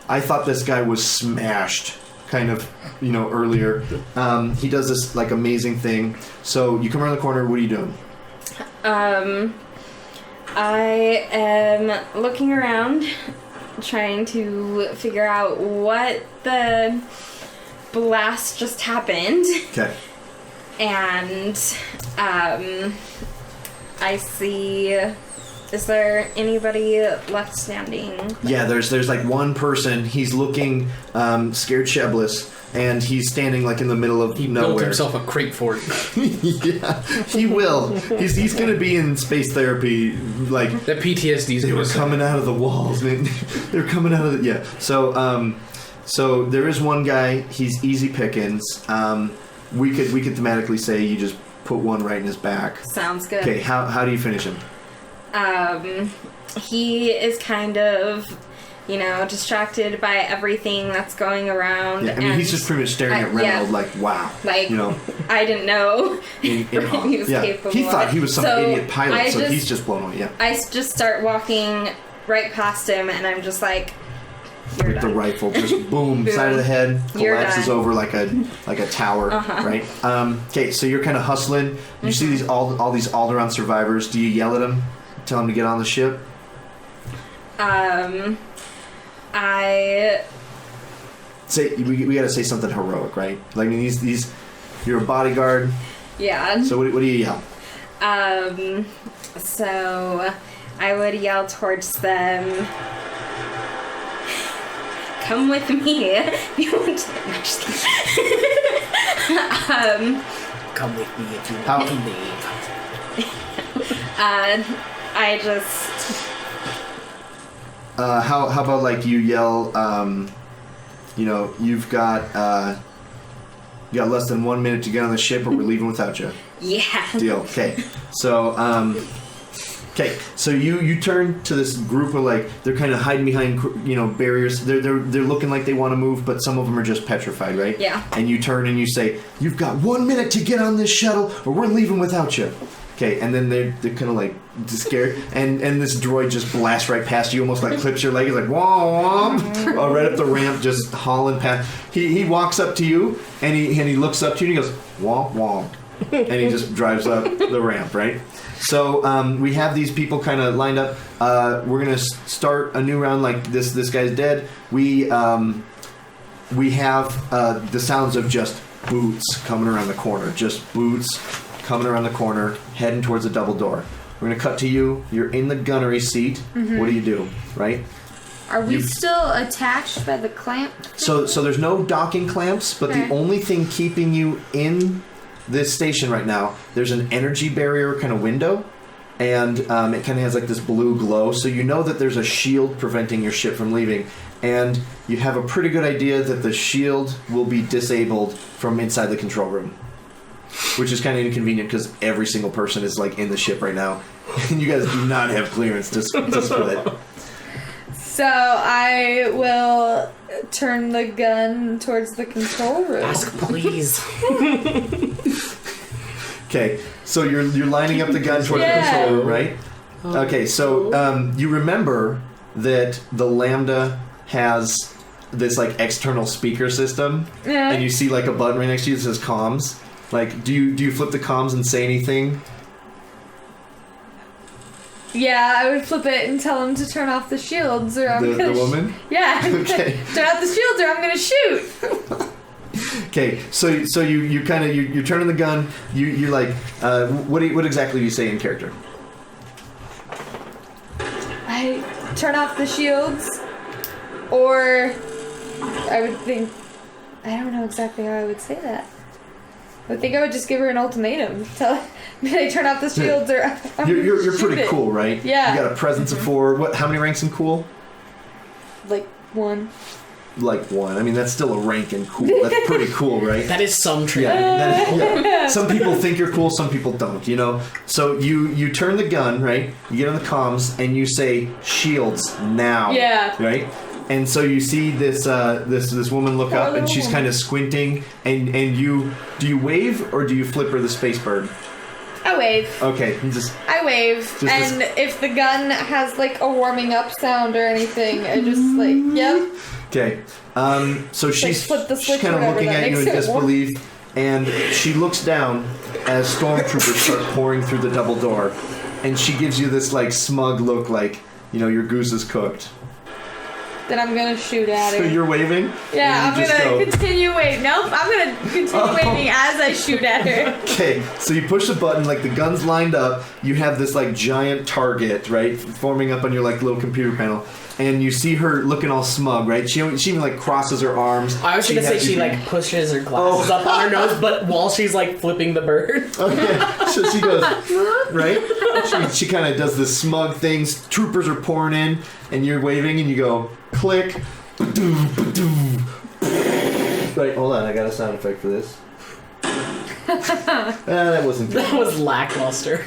I thought this guy was smashed kind of, earlier. He does this like amazing thing. So you come around the corner, what are you doing? I am looking around, trying to figure out what the blast just happened. Okay. And I see. Is there anybody left standing? Yeah, there's like one person. He's looking scared shitless, and he's standing like in the middle of He nowhere. built himself a crate for it. Yeah, he will. He's gonna be in space therapy. Like That PTSD's they were coming out of the walls, man. They're coming out of the So there is one guy. He's easy pickings. We could thematically say you just put one right in his back. Sounds good. Okay, how do you finish him? He is kind of, distracted by everything that's going around. Yeah, I mean, he's just pretty much staring at Reynolds like, wow. Like, I didn't know in awe. he was capable He thought of it. he was some idiot pilot, so he's just blown away. Yeah. I just start walking right past him, and I'm just like, you're with done. the rifle, just boom, side of the head, You're collapses done. over like a tower, right? Okay, so you're kind of hustling. You see these all these Alderaan survivors. Do you yell at them? Tell them to get on the ship? I Say we got to say something heroic, right? Like, I mean, these you're a bodyguard. Yeah. So what do you yell? So I would yell towards them, come with me if you want to. No, just kidding. Come with me if you want to leave. I just. How about like you yell? You've got less than 1 minute to get on the ship, or we're leaving without you. Yeah. Deal. Okay. So, so you turn to this group of they're kind of hiding behind barriers. They're looking like they want to move, but some of them are just petrified, right? Yeah. And you turn and you say, "You've got 1 minute to get on this shuttle, or we're leaving without you." Okay, and then they're kind of like scared, and this droid just blasts right past you, almost like clips your leg. He's like, womp, right up the ramp, just hauling past. He walks up to you, and he looks up to you, and he goes, womp, womp, and he just drives up the ramp, right? So we have these people kind of lined up. We're gonna start a new round. Like this guy's dead. We have the sounds of just boots coming around the corner, just boots coming around the corner, heading towards the double door. We're going to cut to you. You're in the gunnery seat. What do you do, right? Are we still attached by the clamp? So there's no docking clamps, but the only thing keeping you in this station right now, there's an energy barrier kind of window, and it kind of has like this blue glow, so you know that there's a shield preventing your ship from leaving, and you have a pretty good idea that the shield will be disabled from inside the control room. Which is kind of inconvenient because every single person is like in the ship right now, and you guys do not have clearance to split. So I will turn the gun towards the control room. Ask, please. Okay, so you're lining up the gun towards the control room, right? Okay, so you remember that the Lambda has this like external speaker system, and you see like a button right next to you that says comms. Like, do you flip the comms and say anything? Yeah, I would flip it and tell him to turn off the shields, or I'm gonna. The woman? Yeah. Okay. Turn off the shields, or I'm gonna shoot. Okay, so you kind of you're turning the gun. You're like, what exactly do you say in character? I turn off the shields, or I would think. I don't know exactly how I would say that. I think I would just give her an ultimatum. Tell her, I turn off the shields, or I'm You're pretty it. cool, right? Yeah. You got a presence of 4. What? How many ranks in cool? Like 1. Like 1. I mean, that's still a rank in cool. That's pretty cool, right? That is some trick. Yeah. Some people think you're cool, some people don't, you know? So you turn the gun, right? You get on the comms, and you say, shields, now. Yeah. Right? And so you see this woman look up, and she's kind of squinting, and do you wave, or do you flip her the space bird? I wave. Okay, I wave, and if the gun has like a warming up sound or anything, I just like, yep. Okay, so she's flip the switch kind of or whatever, looking that at you in makes it warm. disbelief, and she looks down as stormtroopers start pouring through the double door, and she gives you this like smug look, like, you know, your goose is cooked. Then I'm gonna shoot at her. So you're waving? Yeah, I'm just gonna go, continue waving. Nope, I'm gonna continue waving as I shoot at her. Okay, so you push the button, like the gun's lined up, you have this like giant target, right, forming up on your like little computer panel, and you see her looking all smug, right? She even like crosses her arms. I was gonna say she like pushes her glasses up on her nose, but while she's like flipping the bird. Okay, so she goes, right? She kind of does this smug thing. Troopers are pouring in, and you're waving, and you go, click. Right, hold on, I got a sound effect for this. That wasn't good. That was lackluster.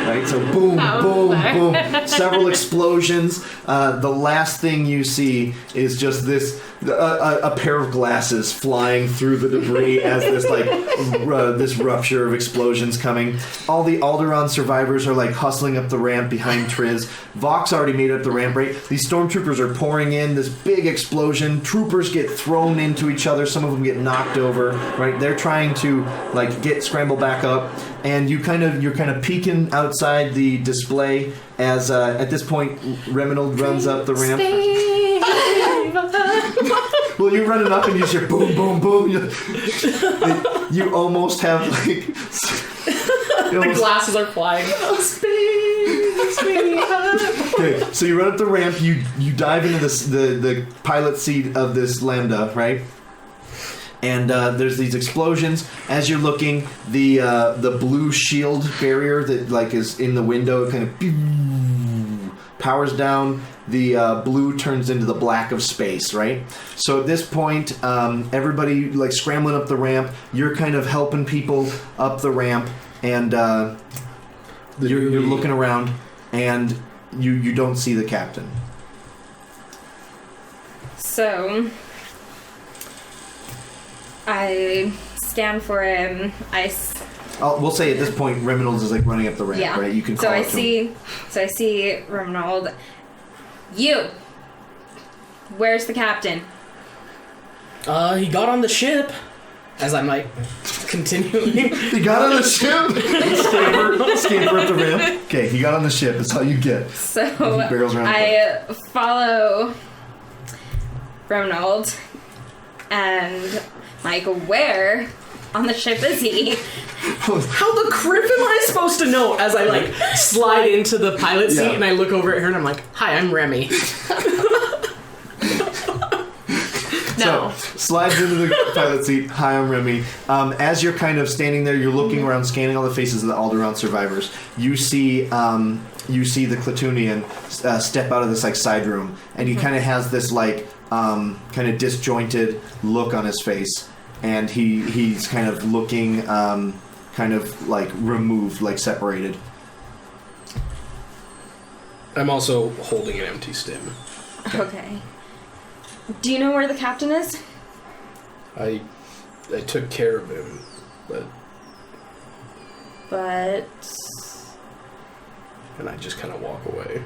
Right, so boom, boom, boom. Several explosions. The last thing you see is just this a pair of glasses flying through the debris as this like this rupture of explosions coming. All the Alderaan survivors are like hustling up the ramp behind Triz. Vox already made it up the ramp, right? These stormtroopers are pouring in. This big explosion. Troopers get thrown into each other. Some of them get knocked over. Right, they're trying to like scramble back up, and you're kind of peeking outside the display as at this point Reminold runs up the ramp. Well, you're running up and you hear boom, boom, boom. You almost have like The glasses are flying. Okay, so you run up the ramp. You dive into the pilot seat of this Lambda, right? And there's these explosions. As you're looking, the blue shield barrier that like is in the window kind of powers down. The blue turns into the black of space, right? So at this point, everybody like scrambling up the ramp. You're kind of helping people up the ramp, and you're looking around, and you don't see the captain. So I scan for him. I we'll say at this point, Reynolds is like running up the ramp, right? You can call So I out to him. see Reynolds. You. Where's the captain? He got on the ship. As I'm like continuing. He got on the ship. Scamper up the ramp. Okay, he got on the ship. That's all you get. So He barrels around I follow Ronald and like, where on the ship is he? How the crap am I supposed to know? As I like slide into the pilot seat and I look over at her and I'm like, "Hi, I'm Remy." No. So, slides into the pilot seat. Hi, I'm Remy. As you're kind of standing there, you're looking around, scanning all the faces of the Alderaan survivors. You see the Clatunian step out of this like side room, and he kind of has this like kind of disjointed look on his face, and he's kind of looking kind of like removed, like separated. I'm also holding an empty stim. Okay. Do you know where the captain is? I took care of him, But and I just kind of walk away.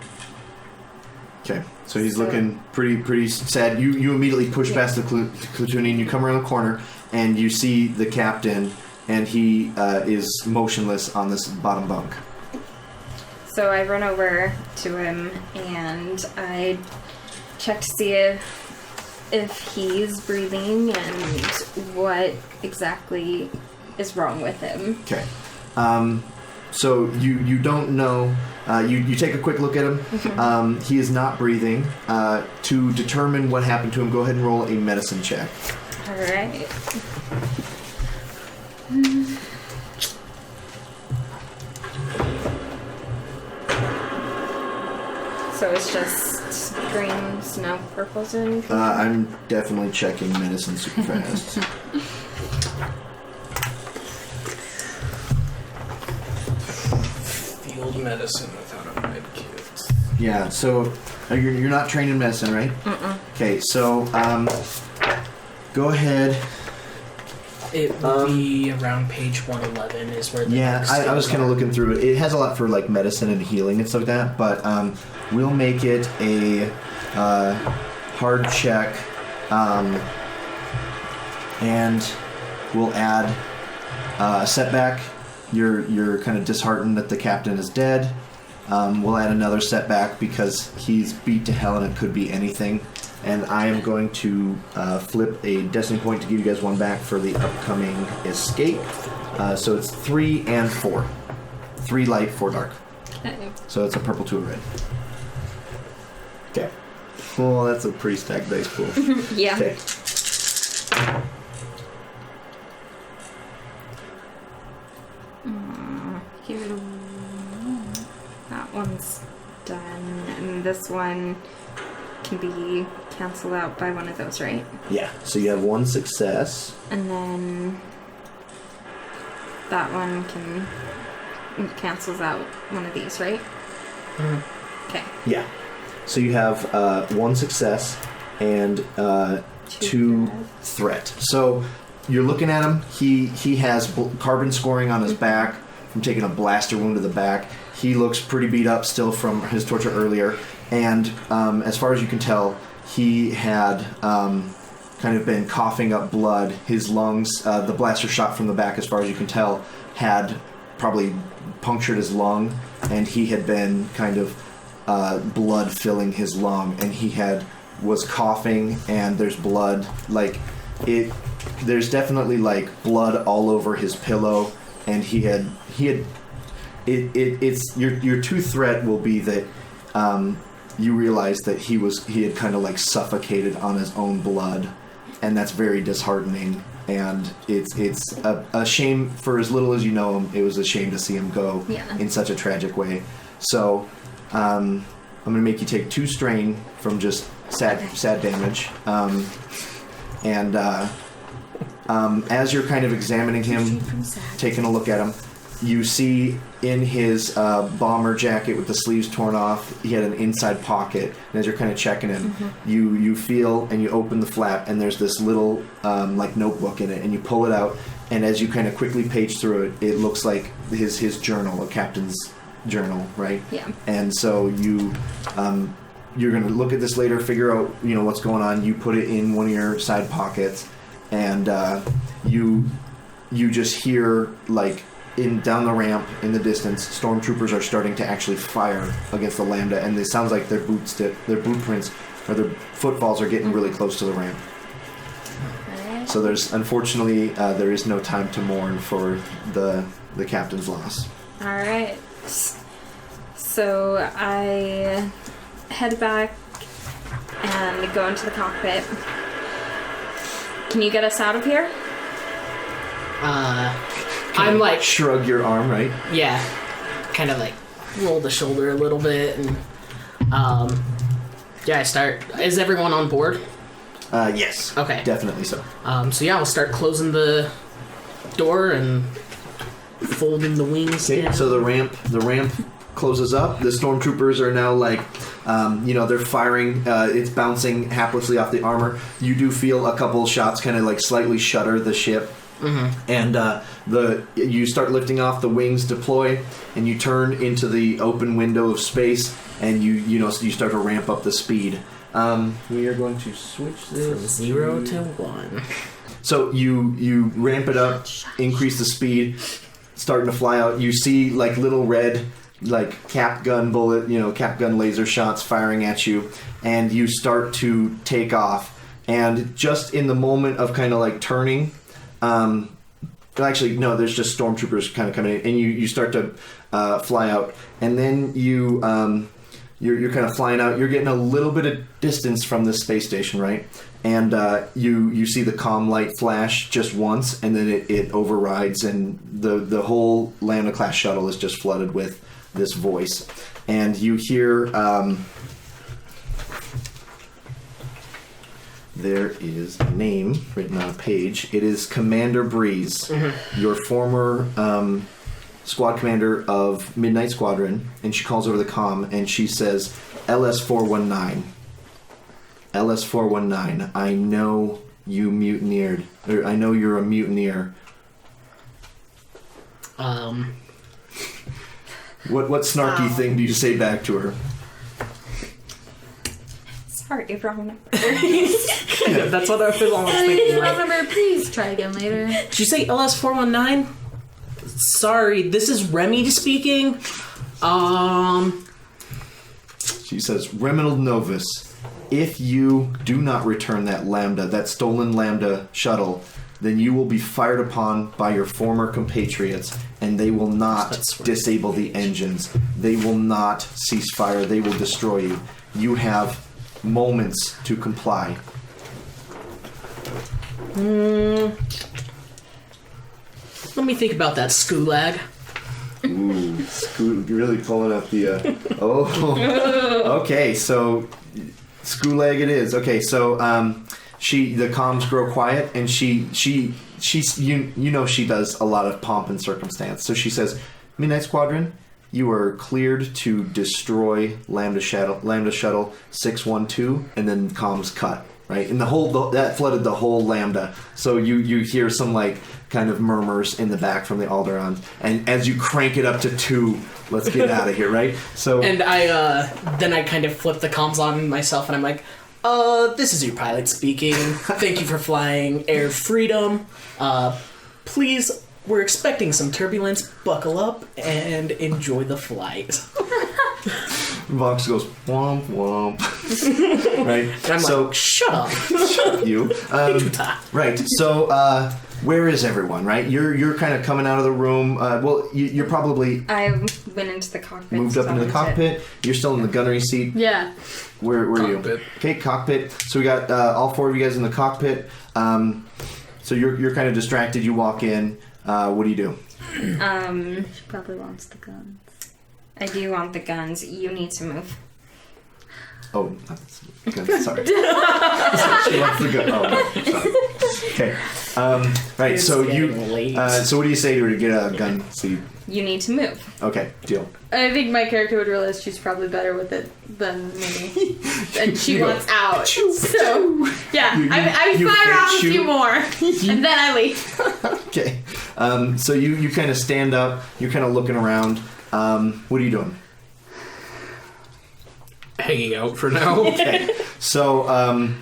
Okay, so he's looking pretty sad. You immediately push past the Clatunian. You come around the corner, and you see the captain, and he is motionless on this bottom bunk. So I run over to him and I check to see if he's breathing and what exactly is wrong with him. Okay. So you don't know. You take a quick look at him. He is not breathing. To determine what happened to him, go ahead and roll a medicine check. All right. So it's just greens, no purples or anything? I'm definitely checking medicine super fast. Field medicine without a med kit. Yeah, so you're not trained in medicine, right? Okay, so go ahead. It will be around page 111 is where the Yeah, I was kind of looking through it. It has a lot for like medicine and healing and stuff like that, but we'll make it a hard check, and we'll add a setback. You're kind of disheartened that the captain is dead. We'll add another setback because he's beat to hell and it could be anything. And I am going to flip a destiny point to give you guys one back for the upcoming escape. So it's 3 and 4. 3 light, 4 dark. Okay. So it's a purple to a red. Okay. Well, that's a pretty stacked dice pool. Yeah. Okay. That one's done. And this one can be canceled out by one of those, right? Yeah. So you have 1 success. And then that one cancels out one of these, right? Okay. Yeah. So you have 1 success and 2 threat. So you're looking at him. He has carbon scoring on his back from taking a blaster wound to the back. He looks pretty beat up still from his torture earlier. And as far as you can tell, he had kind of been coughing up blood. His lungs, the blaster shot from the back, as far as you can tell, had probably punctured his lung, and he had been kind of blood filling his lung, and was coughing, and there's blood, there's definitely like blood all over his pillow, and it's your 2 threat will be that you realize that he had kind of like suffocated on his own blood, and that's very disheartening, and it's a shame. For as little as you know him, it was a shame to see him go in such a tragic way. So I'm going to make you take 2 strain from just sad damage, and as you're kind of examining him, taking a look at him, you see in his bomber jacket with the sleeves torn off, he had an inside pocket. And as you're kind of checking him, you feel and you open the flap, and there's this little like notebook in it, and you pull it out, and as you kind of quickly page through it, it looks like his journal, a captain's journal, right? Yeah. And so you're going to look at this later, figure out what's going on. You put it in one of your side pockets, and you just hear like down the ramp in the distance, stormtroopers are starting to actually fire against the Lambda, and it sounds like their bootprints or their footfalls are getting really close to the ramp. So there's unfortunately there is no time to mourn for the captain's loss. All right. So I head back and go into the cockpit. Can you get us out of here? I'm like shrug your arm, right? Yeah, kind of like roll the shoulder a little bit, and I start. Is everyone on board? Yes. Okay. Definitely so. So yeah, I'll start closing the door and folding the wings. Okay. Down. So the ramp closes up. The stormtroopers are now like, they're firing. It's bouncing haplessly off the armor. You do feel a couple shots kind of like slightly shudder the ship. Mm-hmm. And you start lifting off, the wings deploy, and you turn into the open window of space, and you start to ramp up the speed. We are going to switch this from 0 to 1. So you ramp it up, increase the speed, starting to fly out. You see like little red like cap gun laser shots firing at you, and you start to take off. And just in the moment of kind of like turning. Actually, no, there's just stormtroopers kind of coming in, and you start to fly out, and then you're kind of flying out. You're getting a little bit of distance from this space station, right? And you see the comm light flash just once, and then it overrides, and the whole Lambda class shuttle is just flooded with this voice, and you hear. There is a name written on a page. It is Commander Breeze, your former squad commander of Midnight Squadron, and she calls over the comm, and she says, LS-419. LS-419, I know you mutineered, or I know you're a mutineer. What snarky thing do you say back to her? Sorry, wrong number. That's what I was almost thinking. Wrong number, please try again later. Did you say LS-419? Sorry, this is Remy speaking. She says, Reminald Novus, if you do not return that stolen Lambda shuttle, then you will be fired upon by your former compatriots, and they will not disable the engines. They will not cease fire. They will destroy you. You have moments to comply. Let me think about that, Skulag. Ooh, you're really pulling up the. Okay, so Skulag it is. Okay, so the comms grow quiet, and she's she does a lot of pomp and circumstance. So she says, Midnight Squadron, you are cleared to destroy Lambda Shuttle 612, and then comms cut, right? And that flooded the whole Lambda. So you hear some like kind of murmurs in the back from the Alderaans, and as you crank it up to 2, let's get out of here, right? So and I kind of flip the comms on myself, and I'm like, this is your pilot speaking. Thank you for flying Air Freedom. Please. We're expecting some turbulence. Buckle up and enjoy the flight. Vox goes womp womp. Right. And I'm like, shut up. Shut you. Right. So where is everyone? Right. You're kind of coming out of the room. You're probably. I went into the cockpit. Moved up into the cockpit. You're still in the gunnery seat. Yeah. Where are you? Okay, cockpit. So we got all 4 of you guys in the cockpit. So you're kind of distracted. You walk in. What do you do? She probably wants the guns. I do want the guns. You need to move. Oh, guns. Sorry. She wants the gun. Oh, sorry. Okay. Right. So so what do you say to her to get a gun? You need to move. Okay. Deal. I think my character would realize she's probably better with it than me. And she wants out. So, yeah. I fire off a few more. And then I leave. Okay. So you kind of stand up. You're kind of looking around. What are you doing? Hanging out for now. Okay. So,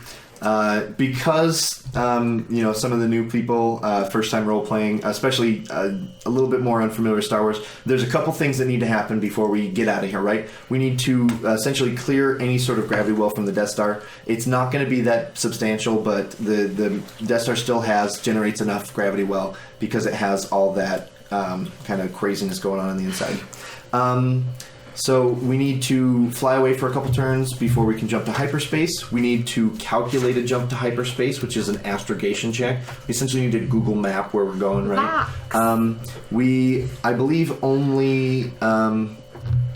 because some of the new people, first time role playing, especially a little bit more unfamiliar with Star Wars, there's a couple things that need to happen before we get out of here, right? We need to essentially clear any sort of gravity well from the Death Star. It's not going to be that substantial, but the Death Star still generates enough gravity well because it has all that kind of craziness going on the inside. So we need to fly away for a couple turns before we can jump to hyperspace. We need to calculate a jump to hyperspace, which is an astrogation check. We essentially need to Google map where we're going, right? I believe only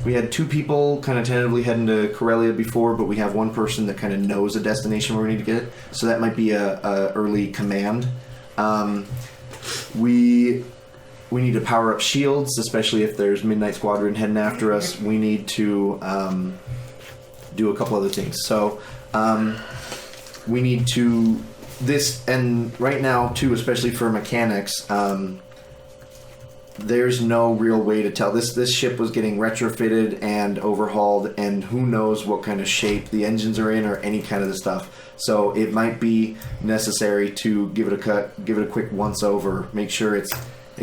we had 2 people kind of tentatively heading to Corellia before, but we have 1 person that kind of knows a destination where we need to get it. So that might be a early command. We need to power up shields, especially if there's Midnight Squadron heading after us. We need to do a couple other things. So we need to and right now too, especially for mechanics, there's no real way to tell. This ship was getting retrofitted and overhauled, and who knows what kind of shape the engines are in or any kind of the stuff. So it might be necessary to give it a quick once over, make sure it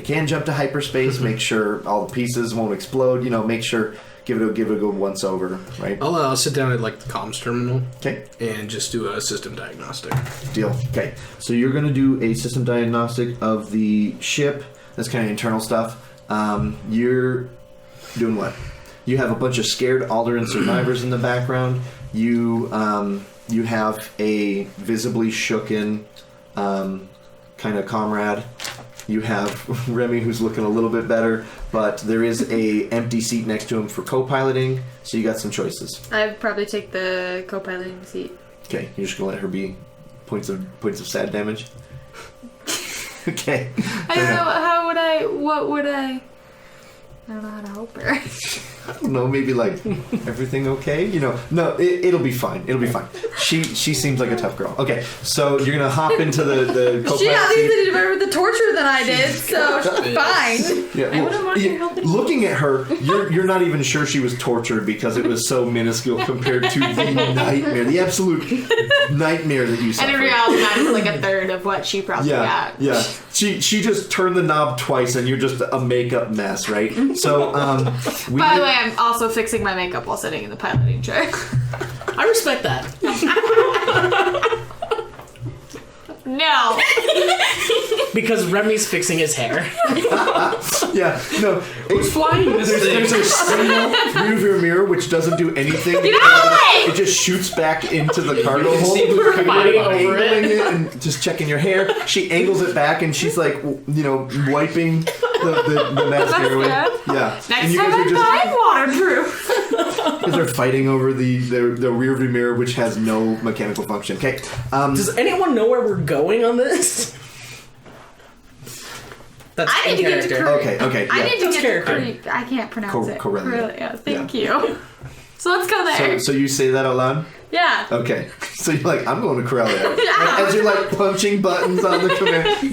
can jump to hyperspace, make sure all the pieces won't explode, make sure, give it a good once over, right? I'll sit down at the comms terminal. Okay. And just do a system diagnostic. Deal. Okay. So you're going to do a system diagnostic of the ship. That's kind of internal stuff. You're doing what? You have a bunch of scared Alderaan survivors in the background. You have a visibly shooken kind of comrade. You have Remy, who's looking a little bit better, but there is a empty seat next to him for co-piloting, so you got some choices. I'd probably take the co-piloting seat. Okay, you're just gonna let her be points of sad damage? Okay. I don't know, I don't know how to help her. I don't know, maybe everything okay? No, it'll be fine. It'll be fine. She seems like a tough girl. Okay, so you're gonna hop into the co-pilot She obviously seat. did better with the torture than I did, so she's fine. Yeah, I wouldn't want your help anymore. looking at her, you're not even sure she was tortured because it was so minuscule compared to the nightmare, the absolute nightmare that you suffered. And in reality, that is a third of what she probably got. Yeah. She just turned the knob twice, and you're just a makeup mess, right? So, By the way, I'm also fixing my makeup while sitting in the piloting chair. I respect that. No. Because Remy's fixing his hair. yeah, no. Who's flying this thing? There's a single rearview mirror which doesn't do anything. It just shoots back into the cargo hold. fighting over Angling it. it and just checking your hair. She angles it back and she's wiping the mascara with. Yeah. Next and you time guys I'm waterproof. because they're fighting over the rearview mirror which has no mechanical function. Okay. Does anyone know where we're going on this? That's I need to get to character. Korea. Okay. I Yeah. need to get to character. Korea. I can't pronounce it. Corellia. Thank you. So let's go there. So you say that out loud? Yeah. Okay. So you're like, I'm going to Corellia. And as you're punching buttons on the command,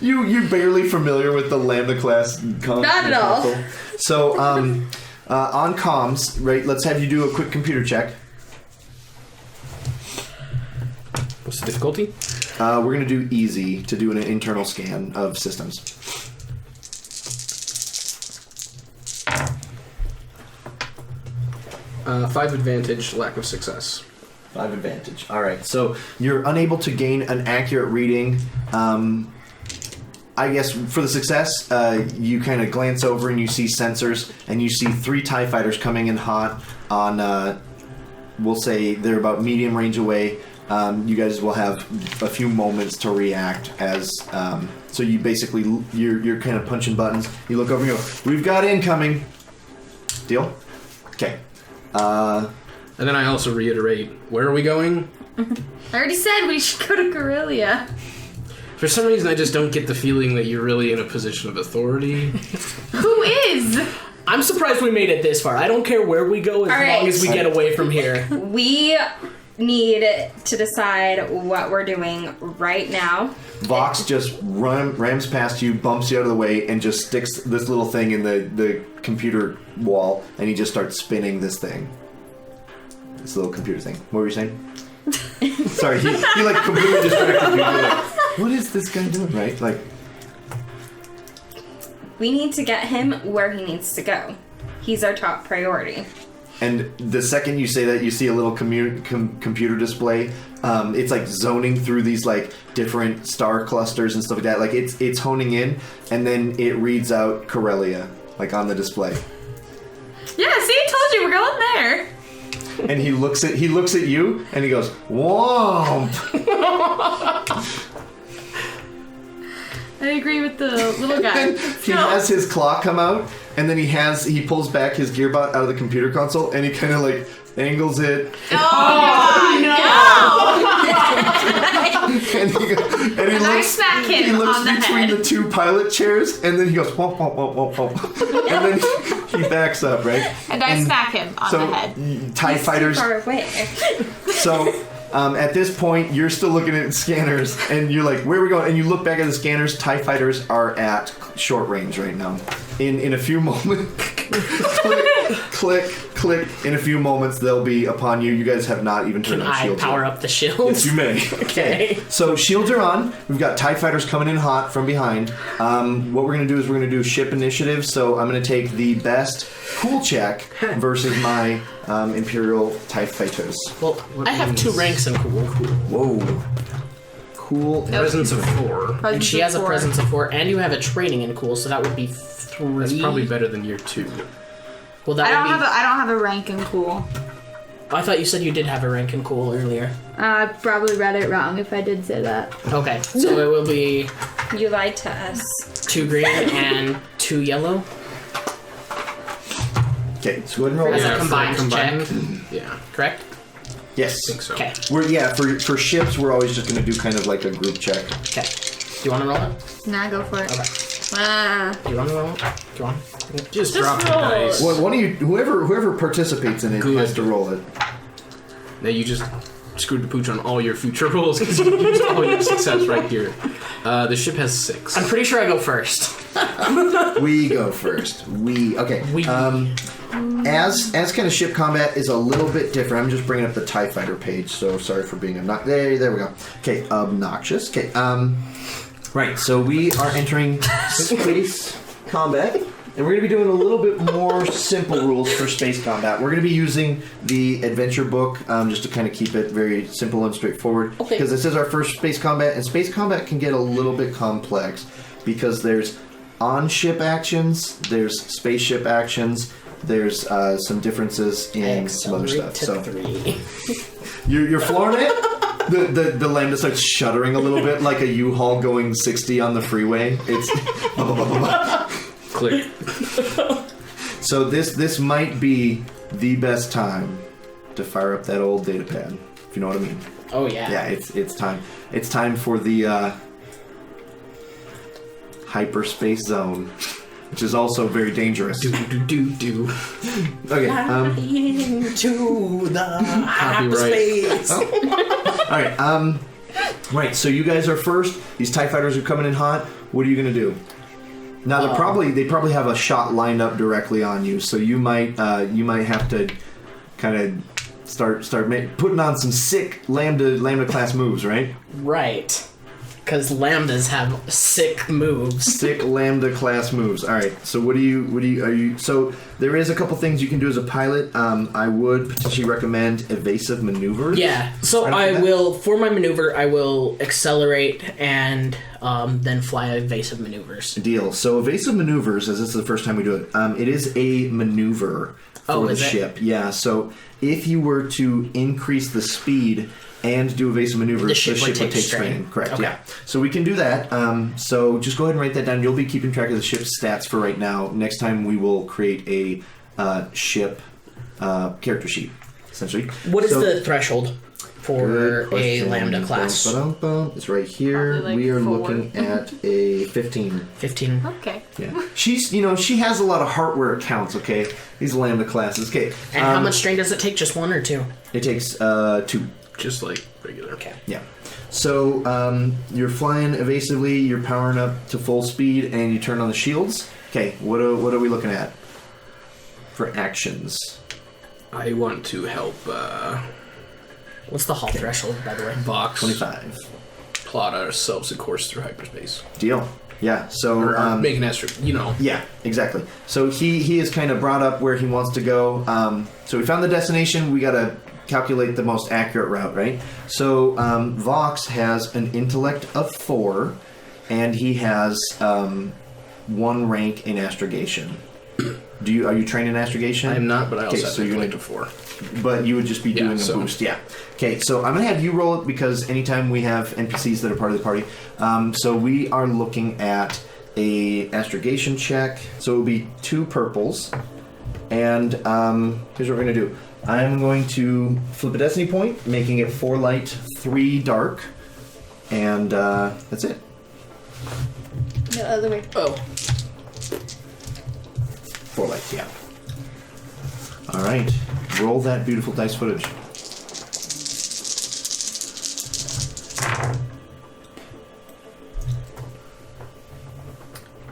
you're barely familiar with the Lambda class console. Not at all. So on comms, right? Let's have you do a quick computer check. What's the difficulty? We're going to do easy to do an internal scan of systems. Five advantage, lack of success. 5 advantage. All right. So you're unable to gain an accurate reading. I guess for the success, you kind of glance over and you see sensors, and you see 3 TIE fighters coming in hot on, we'll say they're about medium range away. You guys will have a few moments to react as, so you basically, you're kind of punching buttons. You look over and you go, we've got incoming. Deal? Okay. And then I also reiterate, where are we going? I already said we should go to Corellia. For some reason, I just don't get the feeling that you're really in a position of authority. Who is? I'm surprised we made it this far. I don't care where we go as All right. long as we get away from here. We need to decide what we're doing right now. Vox just rams past you, bumps you out of the way, and just sticks this little thing in the computer wall, and he just starts spinning this thing. This little computer thing. What were you saying? Sorry, he like completely distracted you. You're like, what is this guy doing? Right? Like, we need to get him where he needs to go. He's our top priority. and the second you say that, you see a little computer display. It's like zoning through these like different star clusters and stuff like that. Like it's honing in, and then it reads out Corellia like on the display. Yeah, see, I told you we're going there. And he looks at you and he goes, "Womp." I agree with the little guy. He has his claw come out, and then he pulls back his gearbot out of the computer console, and he kind of like angles it. Oh, and he I smack him He looks on the between head. the two pilot chairs, and then he goes womp womp womp womp womp, and then he backs up, right? And I smack him on the head. TIE fighters. Far away. So at this point, you're still looking at scanners, and you're like, "Where are we going?" And you look back at the scanners. TIE fighters are at short range right now. In a few moments, click. In a few moments, they'll be upon you. You guys have not even turned Can on I shields. power yet. up the shields? Yes, you may. Okay. So shields are on. We've got TIE fighters coming in hot from behind. What we're going to do is we're going to do ship initiative. So I'm going to take the best cool check versus my Imperial TIE fighters. Well, I have 2 ranks in cool. Whoa. Cool. Presence of 4. And she has a presence of 4, and you have a training in cool, so that would be 3. That's probably better than year 2. Well, that I would don't be. have a rank in cool. I thought you said you did have a rank in cool earlier. I probably read it wrong if I did say that. Okay, so it will be You lied to us. 2 green and 2 yellow Okay, so go ahead and roll. as Yeah, a combined for check. Yeah, Correct? Yes. I think so. Okay. For ships, we're always just going to do kind of like a group check. Okay. Do you want to roll it? Nah, go for it. Okay. Do you want to roll it? Do you want? Just drop the dice. Well, one of you, whoever participates in it, Good. has to roll it. Now you just screwed the pooch on all your future rolls because you used all your success right here. The ship has 6. I'm pretty sure I go first. We go first. Okay. We. As kind of ship combat is a little bit different. I'm just bringing up the TIE Fighter page, so sorry for being obnoxious. There we go. Okay, obnoxious. Okay, right, so we are entering space combat, and we're going to be doing a little bit more simple rules for space combat. We're going to be using the adventure book just to kind of keep it very simple and straightforward. Okay. Because this is our first space combat, and space combat can get a little bit complex because there's on-ship actions, there's spaceship actions, there's some differences in some other stuff. So 3. you're flooring it. The Lambda starts shuddering a little bit, like a U-Haul going 60 on the freeway. It's Click. so this might be the best time to fire up that old data pad, if you know what I mean. Oh yeah. Yeah, it's time. It's time for the hyperspace zone, which is also very dangerous. Do. Okay. Into the Copyright. hyperspace. All right. Right. So you guys are first. These TIE fighters are coming in hot. What are you gonna do? Now they probably have a shot lined up directly on you, so you might have to kind of start putting on some sick lambda class moves, right? Right. Because lambdas have sick moves. Sick lambda class moves. All right. So are you? So there is a couple things you can do as a pilot. I would potentially recommend evasive maneuvers. Yeah. So Right I off the bat? will, for my maneuver, I will accelerate and then fly evasive maneuvers. Deal. So evasive maneuvers, as this is the first time we do it, it is a maneuver for the is it? ship. Yeah. So if you were to increase the speed and do evasive maneuvers, The ship would take strain. strain. Correct. Okay. Yeah. So we can do that. So just go ahead and write that down. You'll be keeping track of the ship's stats for right now. Next time we will create a ship character sheet, essentially. What is So- the threshold for Good a question. lambda class? Ba-dum-bum. It's right here. Probably like we are 4. looking at a 15. 15. Okay. Yeah. She has a lot of hardware accounts, okay? These lambda classes. Okay. And how much strain does it take? Just 1 or 2? It takes 2. just like regular. Okay. Yeah. So you're flying evasively. You're powering up to full speed, and you turn on the shields. Okay. What are we looking at for actions? I want to help What's the halt threshold, by the way? Vox 25. plot ourselves a course through hyperspace. Deal. Yeah. So Or make an asterisk, Yeah, exactly. So he is kind of brought up where he wants to go. So we found the destination. We got to calculate the most accurate route, right? So Vox has an intellect of 4, and he has 1 rank in astrogation. Are you trained in astrogation? I am not, but I also Okay, have so an you're intellect of 4. But you would just be doing a boost, yeah. Okay, so I'm going to have you roll it because anytime we have NPCs that are part of the party, so we are looking at a astrogation check. So it will be 2 purples, and here's what we're going to do. I'm going to flip a destiny point, making it 4 light, 3 dark, and that's it. No, other way. Oh. 4 light, yeah. All right, roll that beautiful dice footage.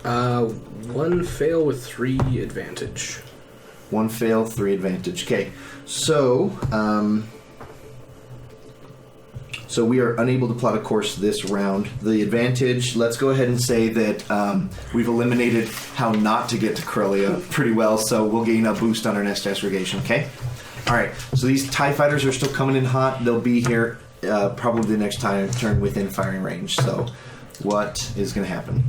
One fail with 3 advantage. 1 fail, 3 advantage. Okay, so so we are unable to plot a course this round. The advantage, let's go ahead and say that we've eliminated how not to get to Corellia pretty well, so we'll gain a boost on our next astrogation, okay? All right, so these TIE fighters are still coming in hot. They'll be here probably the next turn within firing range, so what is going to happen?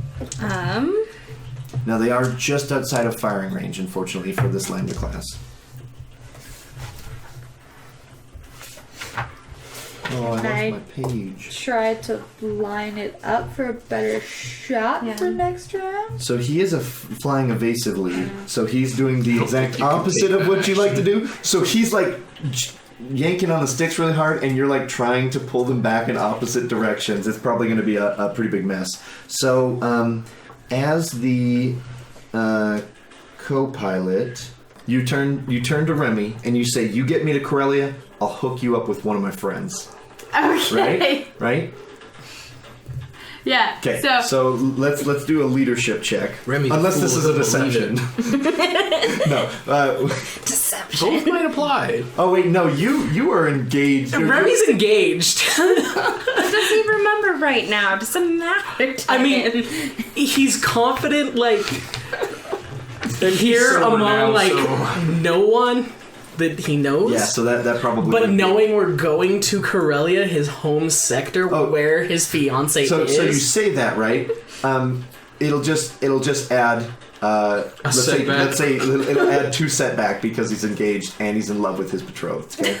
Now, they are just outside of firing range, unfortunately, for this Lambda class. Oh, I lost Right. my page. Try to line it up for a better shot Yeah. for next round. So he is flying evasively, so he's doing the exact you can opposite take of what you like to action. do. So he's like yanking on the sticks really hard, and you're like trying to pull them back in opposite directions. It's probably going to be a pretty big mess. So as the co-pilot, you turn to Remy and you say, "You get me to Corellia, I'll hook you up with one of my friends." Okay. Right? Yeah. Okay. So So let's do a leadership check. Remy, the Unless this fool is a doesn't deception. No. Both might apply. Oh wait, no. You are engaged. Remy's engaged. Does he remember right now? Doesn't matter. I mean, he's confident, like, here sober among, now, no one that he knows. Yeah. So that probably. But would be- knowing we're going to Corellia, his home sector, Oh. where his fiance So is. so you say that, right? It'll just add. Let's setback. say it'll add 2 setback because he's engaged and he's in love with his betrothed. Okay.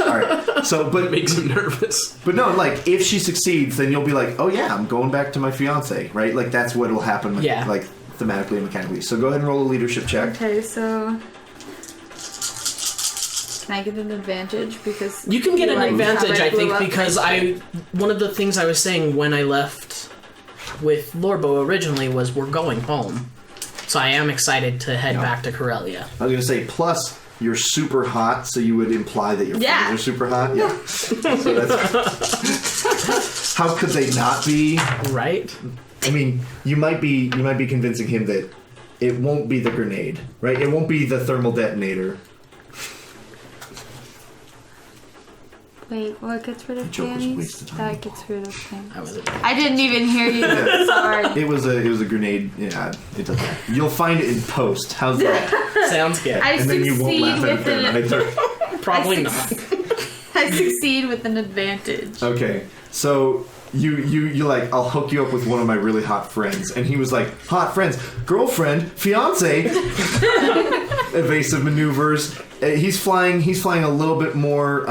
All right. So but Makes him nervous. But no, like, if she succeeds, then you'll be like, oh yeah, I'm going back to my fiance, right? Like, that's what will happen, Yeah. like, thematically and mechanically. So go ahead and roll a leadership check. Okay, so can I get an advantage because You can get an like, advantage, how I think, blew up because my one of the things I was saying when I left with Lorbo originally was we're going home. So I am excited to head back to Corellia. I was going to say, plus, you're super hot, so you would imply that your Yeah. friends are super hot. Yeah. So that's, how could they not be? Right? I mean, you might be convincing him that it won't be the grenade, right? It won't be the thermal detonator. Wait, what gets rid of Joker's panties? wasted time. That gets rid of panties. I was I didn't even hear you. Sorry. It was a grenade. Yeah, it doesn't matter. You'll find it in post. How's that? Sounds good. I And then you won't succeed laugh at it with then an either. Probably I not. I succeed with an advantage. Okay, so you like, I'll hook you up with one of my really hot friends, and he was like, hot friends, girlfriend, fiance, evasive maneuvers. He's flying a little bit more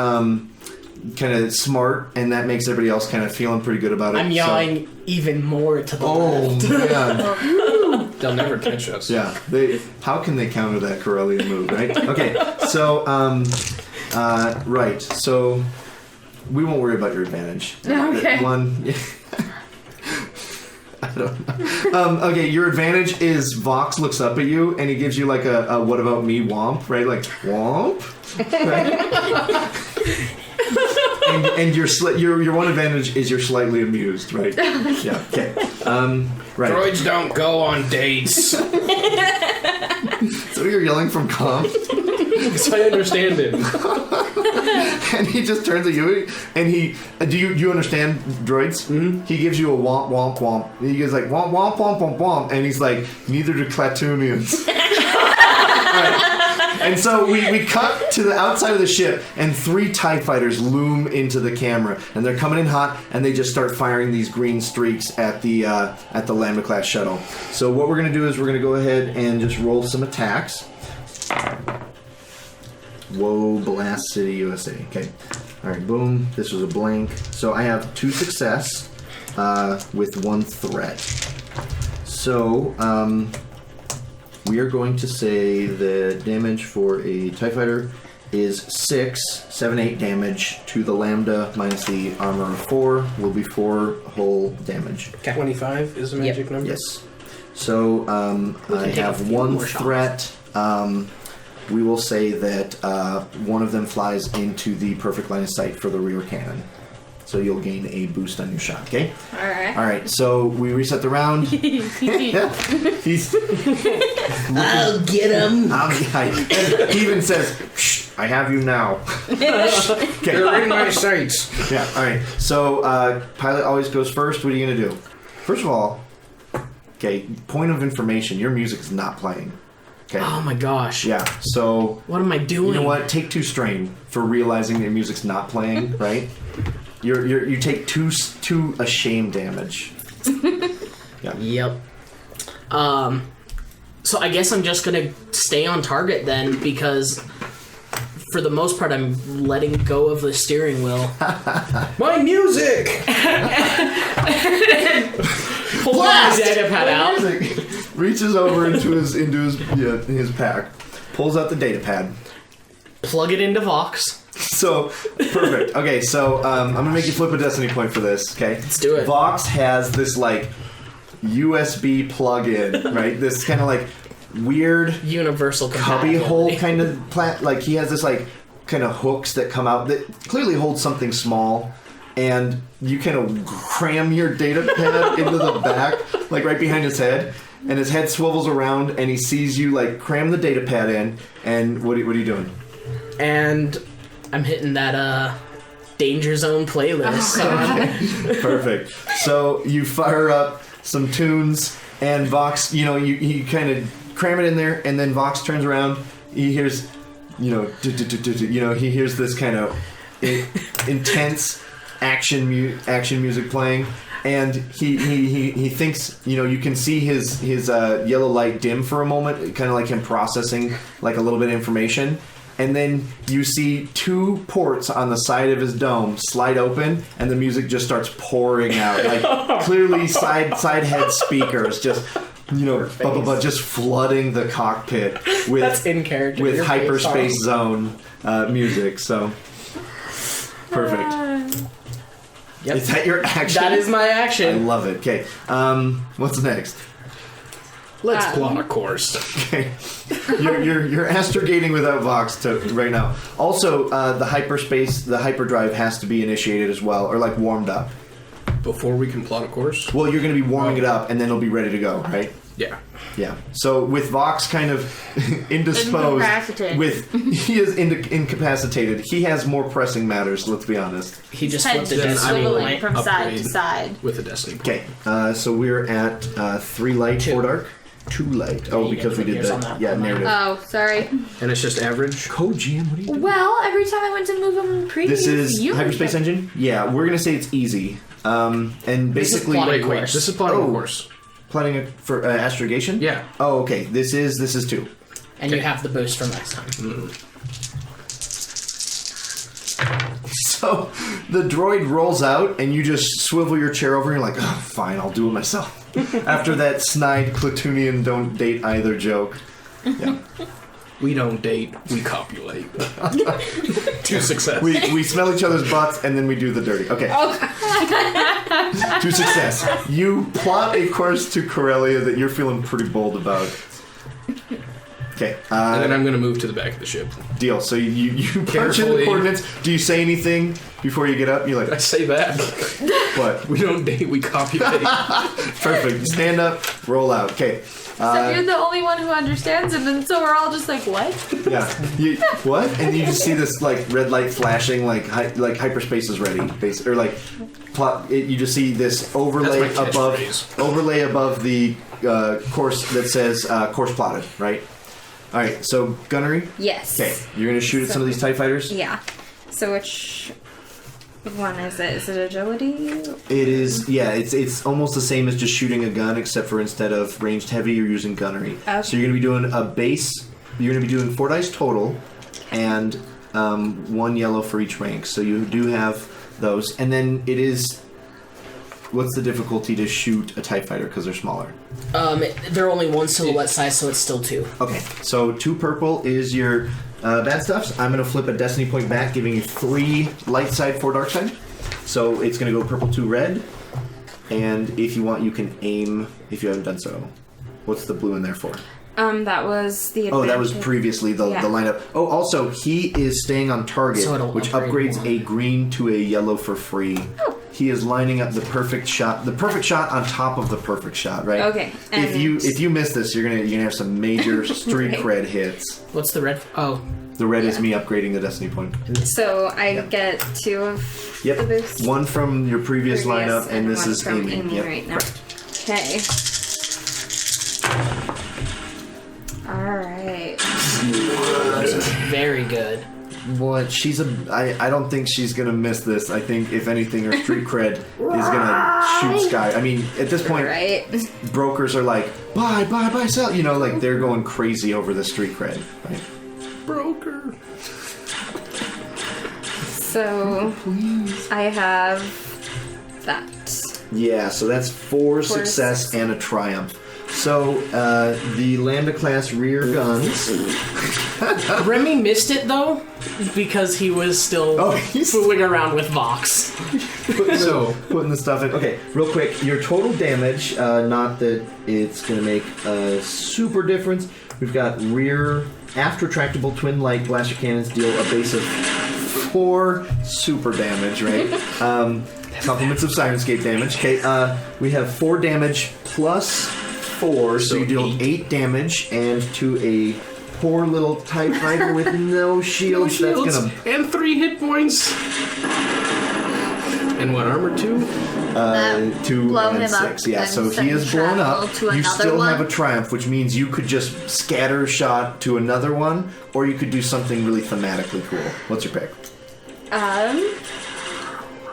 kind of smart, and that makes everybody else kind of feeling pretty good about it. I'm yawing even more to the Oh left. man, They'll never catch us. yeah. How can they counter that Corellian move, right? Okay, so right, so. We won't worry about your advantage. Okay. One. I don't know. Okay, your advantage is Vox looks up at you and he gives you like a what about me womp, right? Like womp, right? and your one advantage is you're slightly amused, right? Yeah. Okay. Right. Droids don't go on dates. So you're yelling from comp, Because I understand it. and he just turns at you, and do you understand droids? Mm-hmm. He gives you a womp womp womp. He goes like womp womp womp womp womp, and he's like, neither do Clatoonians. Right. And so we cut to the outside of the ship, and 3 TIE fighters loom into the camera, and they're coming in hot, and they just start firing these green streaks at the Lambda class shuttle. So what we're gonna do is we're gonna go ahead and just roll some attacks. Whoa, Blast City, USA. Okay. All right, boom. This was a blank. So I have 2 success with 1 threat. So we are going to say the damage for a TIE fighter is 7, 8 damage to the Lambda minus the armor of 4 will be 4 whole damage. 25 is the magic number? Yes. So I have 1 threat. We will say that one of them flies into the perfect line of sight for the rear cannon. So you'll gain a boost on your shot, okay? Alright. Alright, so we reset the round. He's... I'll get him. He even says, "Shh, I have you now." Okay. You're in my sights. Yeah, alright. So pilot always goes first. What are you going to do? First of all, okay, point of information. Your music is not playing. Okay. Oh my gosh. Yeah, so... What am I doing? You know what? Take 2 strain for realizing that your music's not playing, right? You take 2 shame damage. Yeah. Yep. So I guess I'm just gonna stay on target then, because for the most part I'm letting go of the steering wheel. My music! Pull my data pad out. Reaches over into his pack, pulls out the data pad. Plug it into Vox. So, perfect. Okay, so I'm going to make you flip a destiny point for this, okay? Let's do it. Vox has this, like, USB plug-in, right? This kind of, like, weird... Universal cubby hole kind of plant. Like, he has this, like, kind of hooks that come out that clearly hold something small. And you kind of cram your data pad into the back, like, right behind his head. And his head swivels around, and he sees you, like, cram the data pad in. And what are you doing? And... I'm hitting that Danger Zone playlist. Perfect. So you fire up some tunes, and Vox, you kind of cram it in there, and then Vox turns around. He hears, he hears this kind of intense action music playing, and he thinks, you can see his yellow light dim for a moment, kind of like him processing like a little bit of information. And then you see 2 ports on the side of his dome slide open, and the music just starts pouring out. Like, clearly side head speakers just, just flooding the cockpit with... That's in character. With Hyperspace Zone music, so... Perfect. Yep. Is that your action? That is my I action. love it. Okay, what's next? Let's plot a course. Okay, you're astrogating without Vox right now. Also, the hyperdrive has to be initiated as well, or like warmed up. Before we can plot a course? Well, you're going to be warming it up, and then it'll be ready to go, right? Yeah. Yeah. So with Vox kind of indisposed, he is incapacitated. He has more pressing matters. Let's be honest. He just Head flipped a swiveling from side upgrade to side. With a destiny point. Okay. So we're at 3 light, 2. 4 dark. 2 light. Oh, Yeah, you because we get did figures on that. that. Yeah, narrative. Oh, sorry. And it's just average? GM, what are you doing? Well, every time I went to move them previous, This is you Hyperspace Engine? Yeah, we're going to say it's easy. And basically... plotting Wait, course. this is plotting a course. Planning for astrogation? Yeah. Oh, okay. This is 2. And you have the boost from next time. So the droid rolls out, and you just swivel your chair over, and you're like, oh, fine, I'll do it myself. After that snide Clatoonian don't date either joke. Yeah. We don't date, we copulate. 2 success. We smell each other's butts, and then we do the dirty. Okay. 2 success. You plot a course to Corellia that you're feeling pretty bold about. Okay. and then I'm going to move to the back of the ship. Deal. So you punch in the Carefully. coordinates. Do you say anything before you get up? You're I like, say that. what? We don't date, we copy paste. Perfect. Stand up, roll out. Okay. So you're the only one who understands him, and so we're all just like, what? Yeah. What? And you just see this like red light flashing, like hyperspace is ready, or like you just see this overlay That's my above catchphrase. the course that says course plotted, right? All right. So gunnery. Yes. Okay. You're gonna shoot at some of these TIE fighters. Yeah. So which one is it? Is it agility? It is. Yeah. It's almost the same as just shooting a gun, except for instead of ranged heavy, you're using gunnery. Okay. So you're gonna be doing a base. You're gonna be doing 4 dice total, and 1 yellow for each rank. So you do have those, and then it is. What's the difficulty to shoot a TIE fighter because they're smaller? They're only 1 silhouette size, so it's still 2. Okay, so 2 purple is your bad stuffs. I'm going to flip a destiny point back, giving you 3 light side, 4 dark side. So it's going to go purple 2 red, and if you want, you can aim if you haven't done so. What's the blue in there for? That was the Oh, that was advantage. previously the lineup. Oh, also, he is staying on target, So it'll which upgrade upgrades 1. a green to a yellow for free. Oh. He is lining up the perfect shot on top of the perfect shot, right? Okay, If you miss this, you're gonna have some major streak Right. red hits. What's the red? Oh, The red is me upgrading the destiny point. So I get 2 of the Yep. boosts. 1 from your previous lineup, and this 1 is from aiming. Amy Yep. right now. Correct. Okay. Alright. very good. What? I don't think she's gonna miss this. I think if anything, her street cred is gonna shoot sky. I mean, at this point, Right. brokers are like, buy, sell. You know, like they're going crazy over the street cred. Right? Broker. So I have that. Yeah, so that's 4 success and a triumph. So the Lambda class rear guns. Remy missed it though, because he was still he's fooling around with Vox. putting the stuff in. Okay, real quick, your total damage. Not that it's gonna make a super difference. We've got rear after retractable twin light blaster cannons deal a base of 4 super damage, right? Compliments of Syrinscape damage. Okay, we have 4 damage plus 4, so you deal 8 damage, and to a poor little TIE fighter with no shields, that's gonna and 3 hit points. And what, armor 2? 2 blow and him 6. up Yeah, and so he send is blown travel up. to You another still have a one? triumph, which means you could just scatter shot to another one, or you could do something really thematically cool. What's your pick?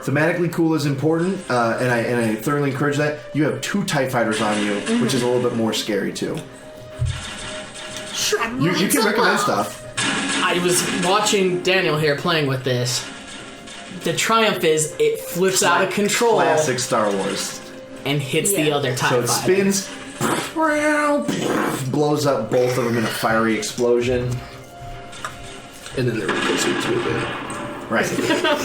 Thematically cool is important, and I thoroughly encourage that. You have 2 TIE fighters on you, which is a little bit more scary too. You can recommend stuff. I was watching Daniel here playing with this. The triumph is it flips out of control Classic Star Wars. and hits the other TIE So it fighter. spins, blows up both of them in a fiery explosion. And then there goes into it. Right.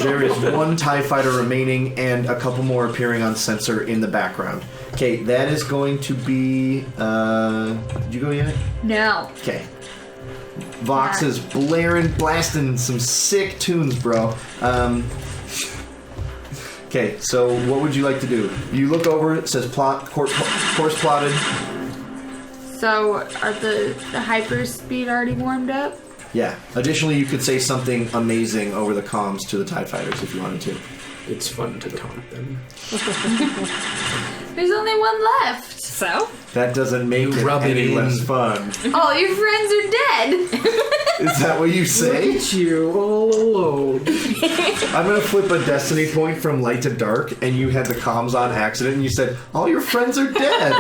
There is 1 TIE fighter remaining and a couple more appearing on sensor in the background. Okay, that is going to be... did you go yet? No. Okay. Vox is blasting some sick tunes, bro. Okay, so what would you like to do? You look over, it says course plotted. So are the hyperspeed already warmed up? Yeah. Additionally, you could say something amazing over the comms to the TIE fighters if you wanted to. It's fun to taunt them. There's only 1 left. So? That doesn't make it rub it any in. less fun. All your friends are dead. Is that what you say? You all alone. I'm gonna flip a destiny point from light to dark, and you had the comms on accident, and you said, all your friends are dead.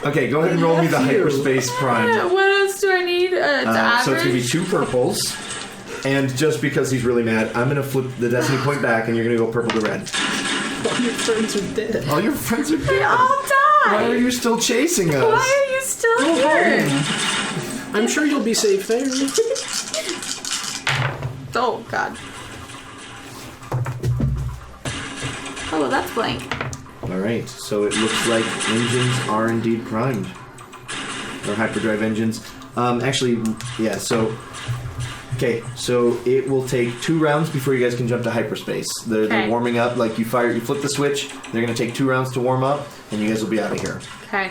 Okay, go ahead and roll me the hyperspace prime. What else do I need to average? So it's gonna be 2 purples, and just because he's really mad, I'm gonna flip the destiny point back, and you're gonna go purple to red. All your friends are dead. All your friends are They dead. all Why are died. you still chasing us? Why are you still here? I'm sure you'll be safe there. Oh, God. Oh, well, that's blank. Alright, so it looks like engines are indeed primed. Or hyperdrive engines. Actually, yeah. So, okay. So it will take 2 rounds before you guys can jump to hyperspace. They're Okay. warming up. Like you flip the switch. They're gonna take 2 rounds to warm up, and you guys will be out of here. Okay.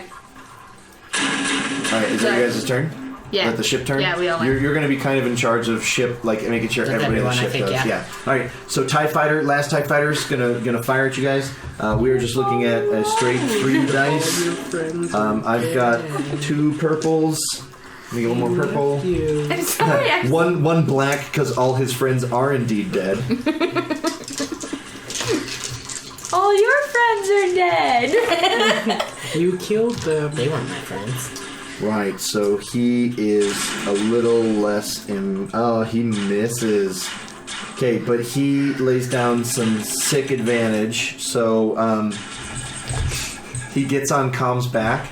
All right. Is that your guys' turn? Yeah. Let the ship turn? Yeah, we all went. You're going to be kind of in charge of ship, like making sure Just everybody in the everyone, ship I think, does. yeah. All right. So TIE fighter, last TIE fighter's gonna fire at you guys. We were just looking at a straight 3 dice. I've got 2 purples. Let me get one more purple. I'm sorry. One black because all his friends are indeed dead. All your friends are dead. You killed them. They weren't my friends. Right. So he is a little less. He misses. Okay, but he lays down some sick advantage. So he gets on Com's back.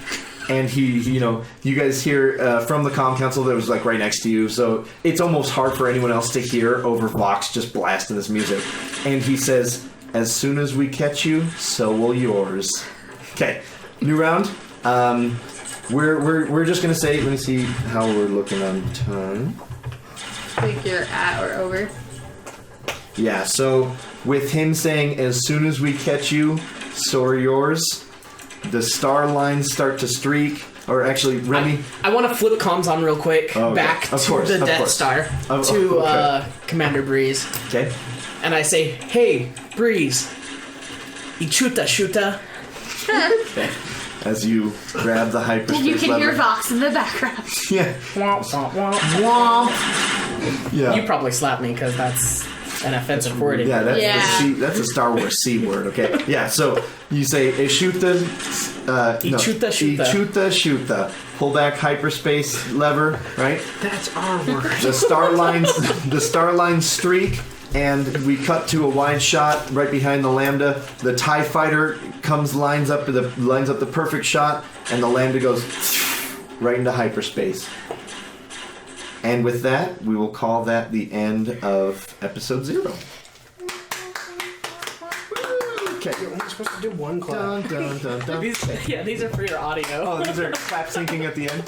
And you guys hear from the comm console that was like right next to you, so it's almost hard for anyone else to hear over Vox just blasting this music. And he says, "As soon as we catch you, so will yours." Okay, new round. We're just gonna say, let me see how we're looking on time. think you're at or over. Yeah, so with him saying, "As soon as we catch you, so are yours," the star lines start to streak. Or actually, Remy. I want to flip comms on real quick back Of to course, the of Death course. Star Okay. Commander Breeze, Okay. and I say, "Hey, Breeze, ichuta shuta." As you grab the hyperspace You can hear lever. Vox in the background. Yeah. Womp, womp, womp, womp. Yeah. You probably slapped me because that's an offensive word. Yeah, that's Yeah. that's a Star Wars C word. Okay. Yeah. So you say "Ishuta, Ichuta shuta. Ichuta shuta." Pull back hyperspace lever. Right. That's our word. The star lines streak, and we cut to a wide shot right behind the Lambda. The TIE fighter lines up the perfect shot, and the Lambda goes right into hyperspace. And with that, we will call that the end of episode 0. Okay. You're only supposed to do one clap. Dun, dun, dun, dun. These are for your audio. Oh, these are clap syncing at the end.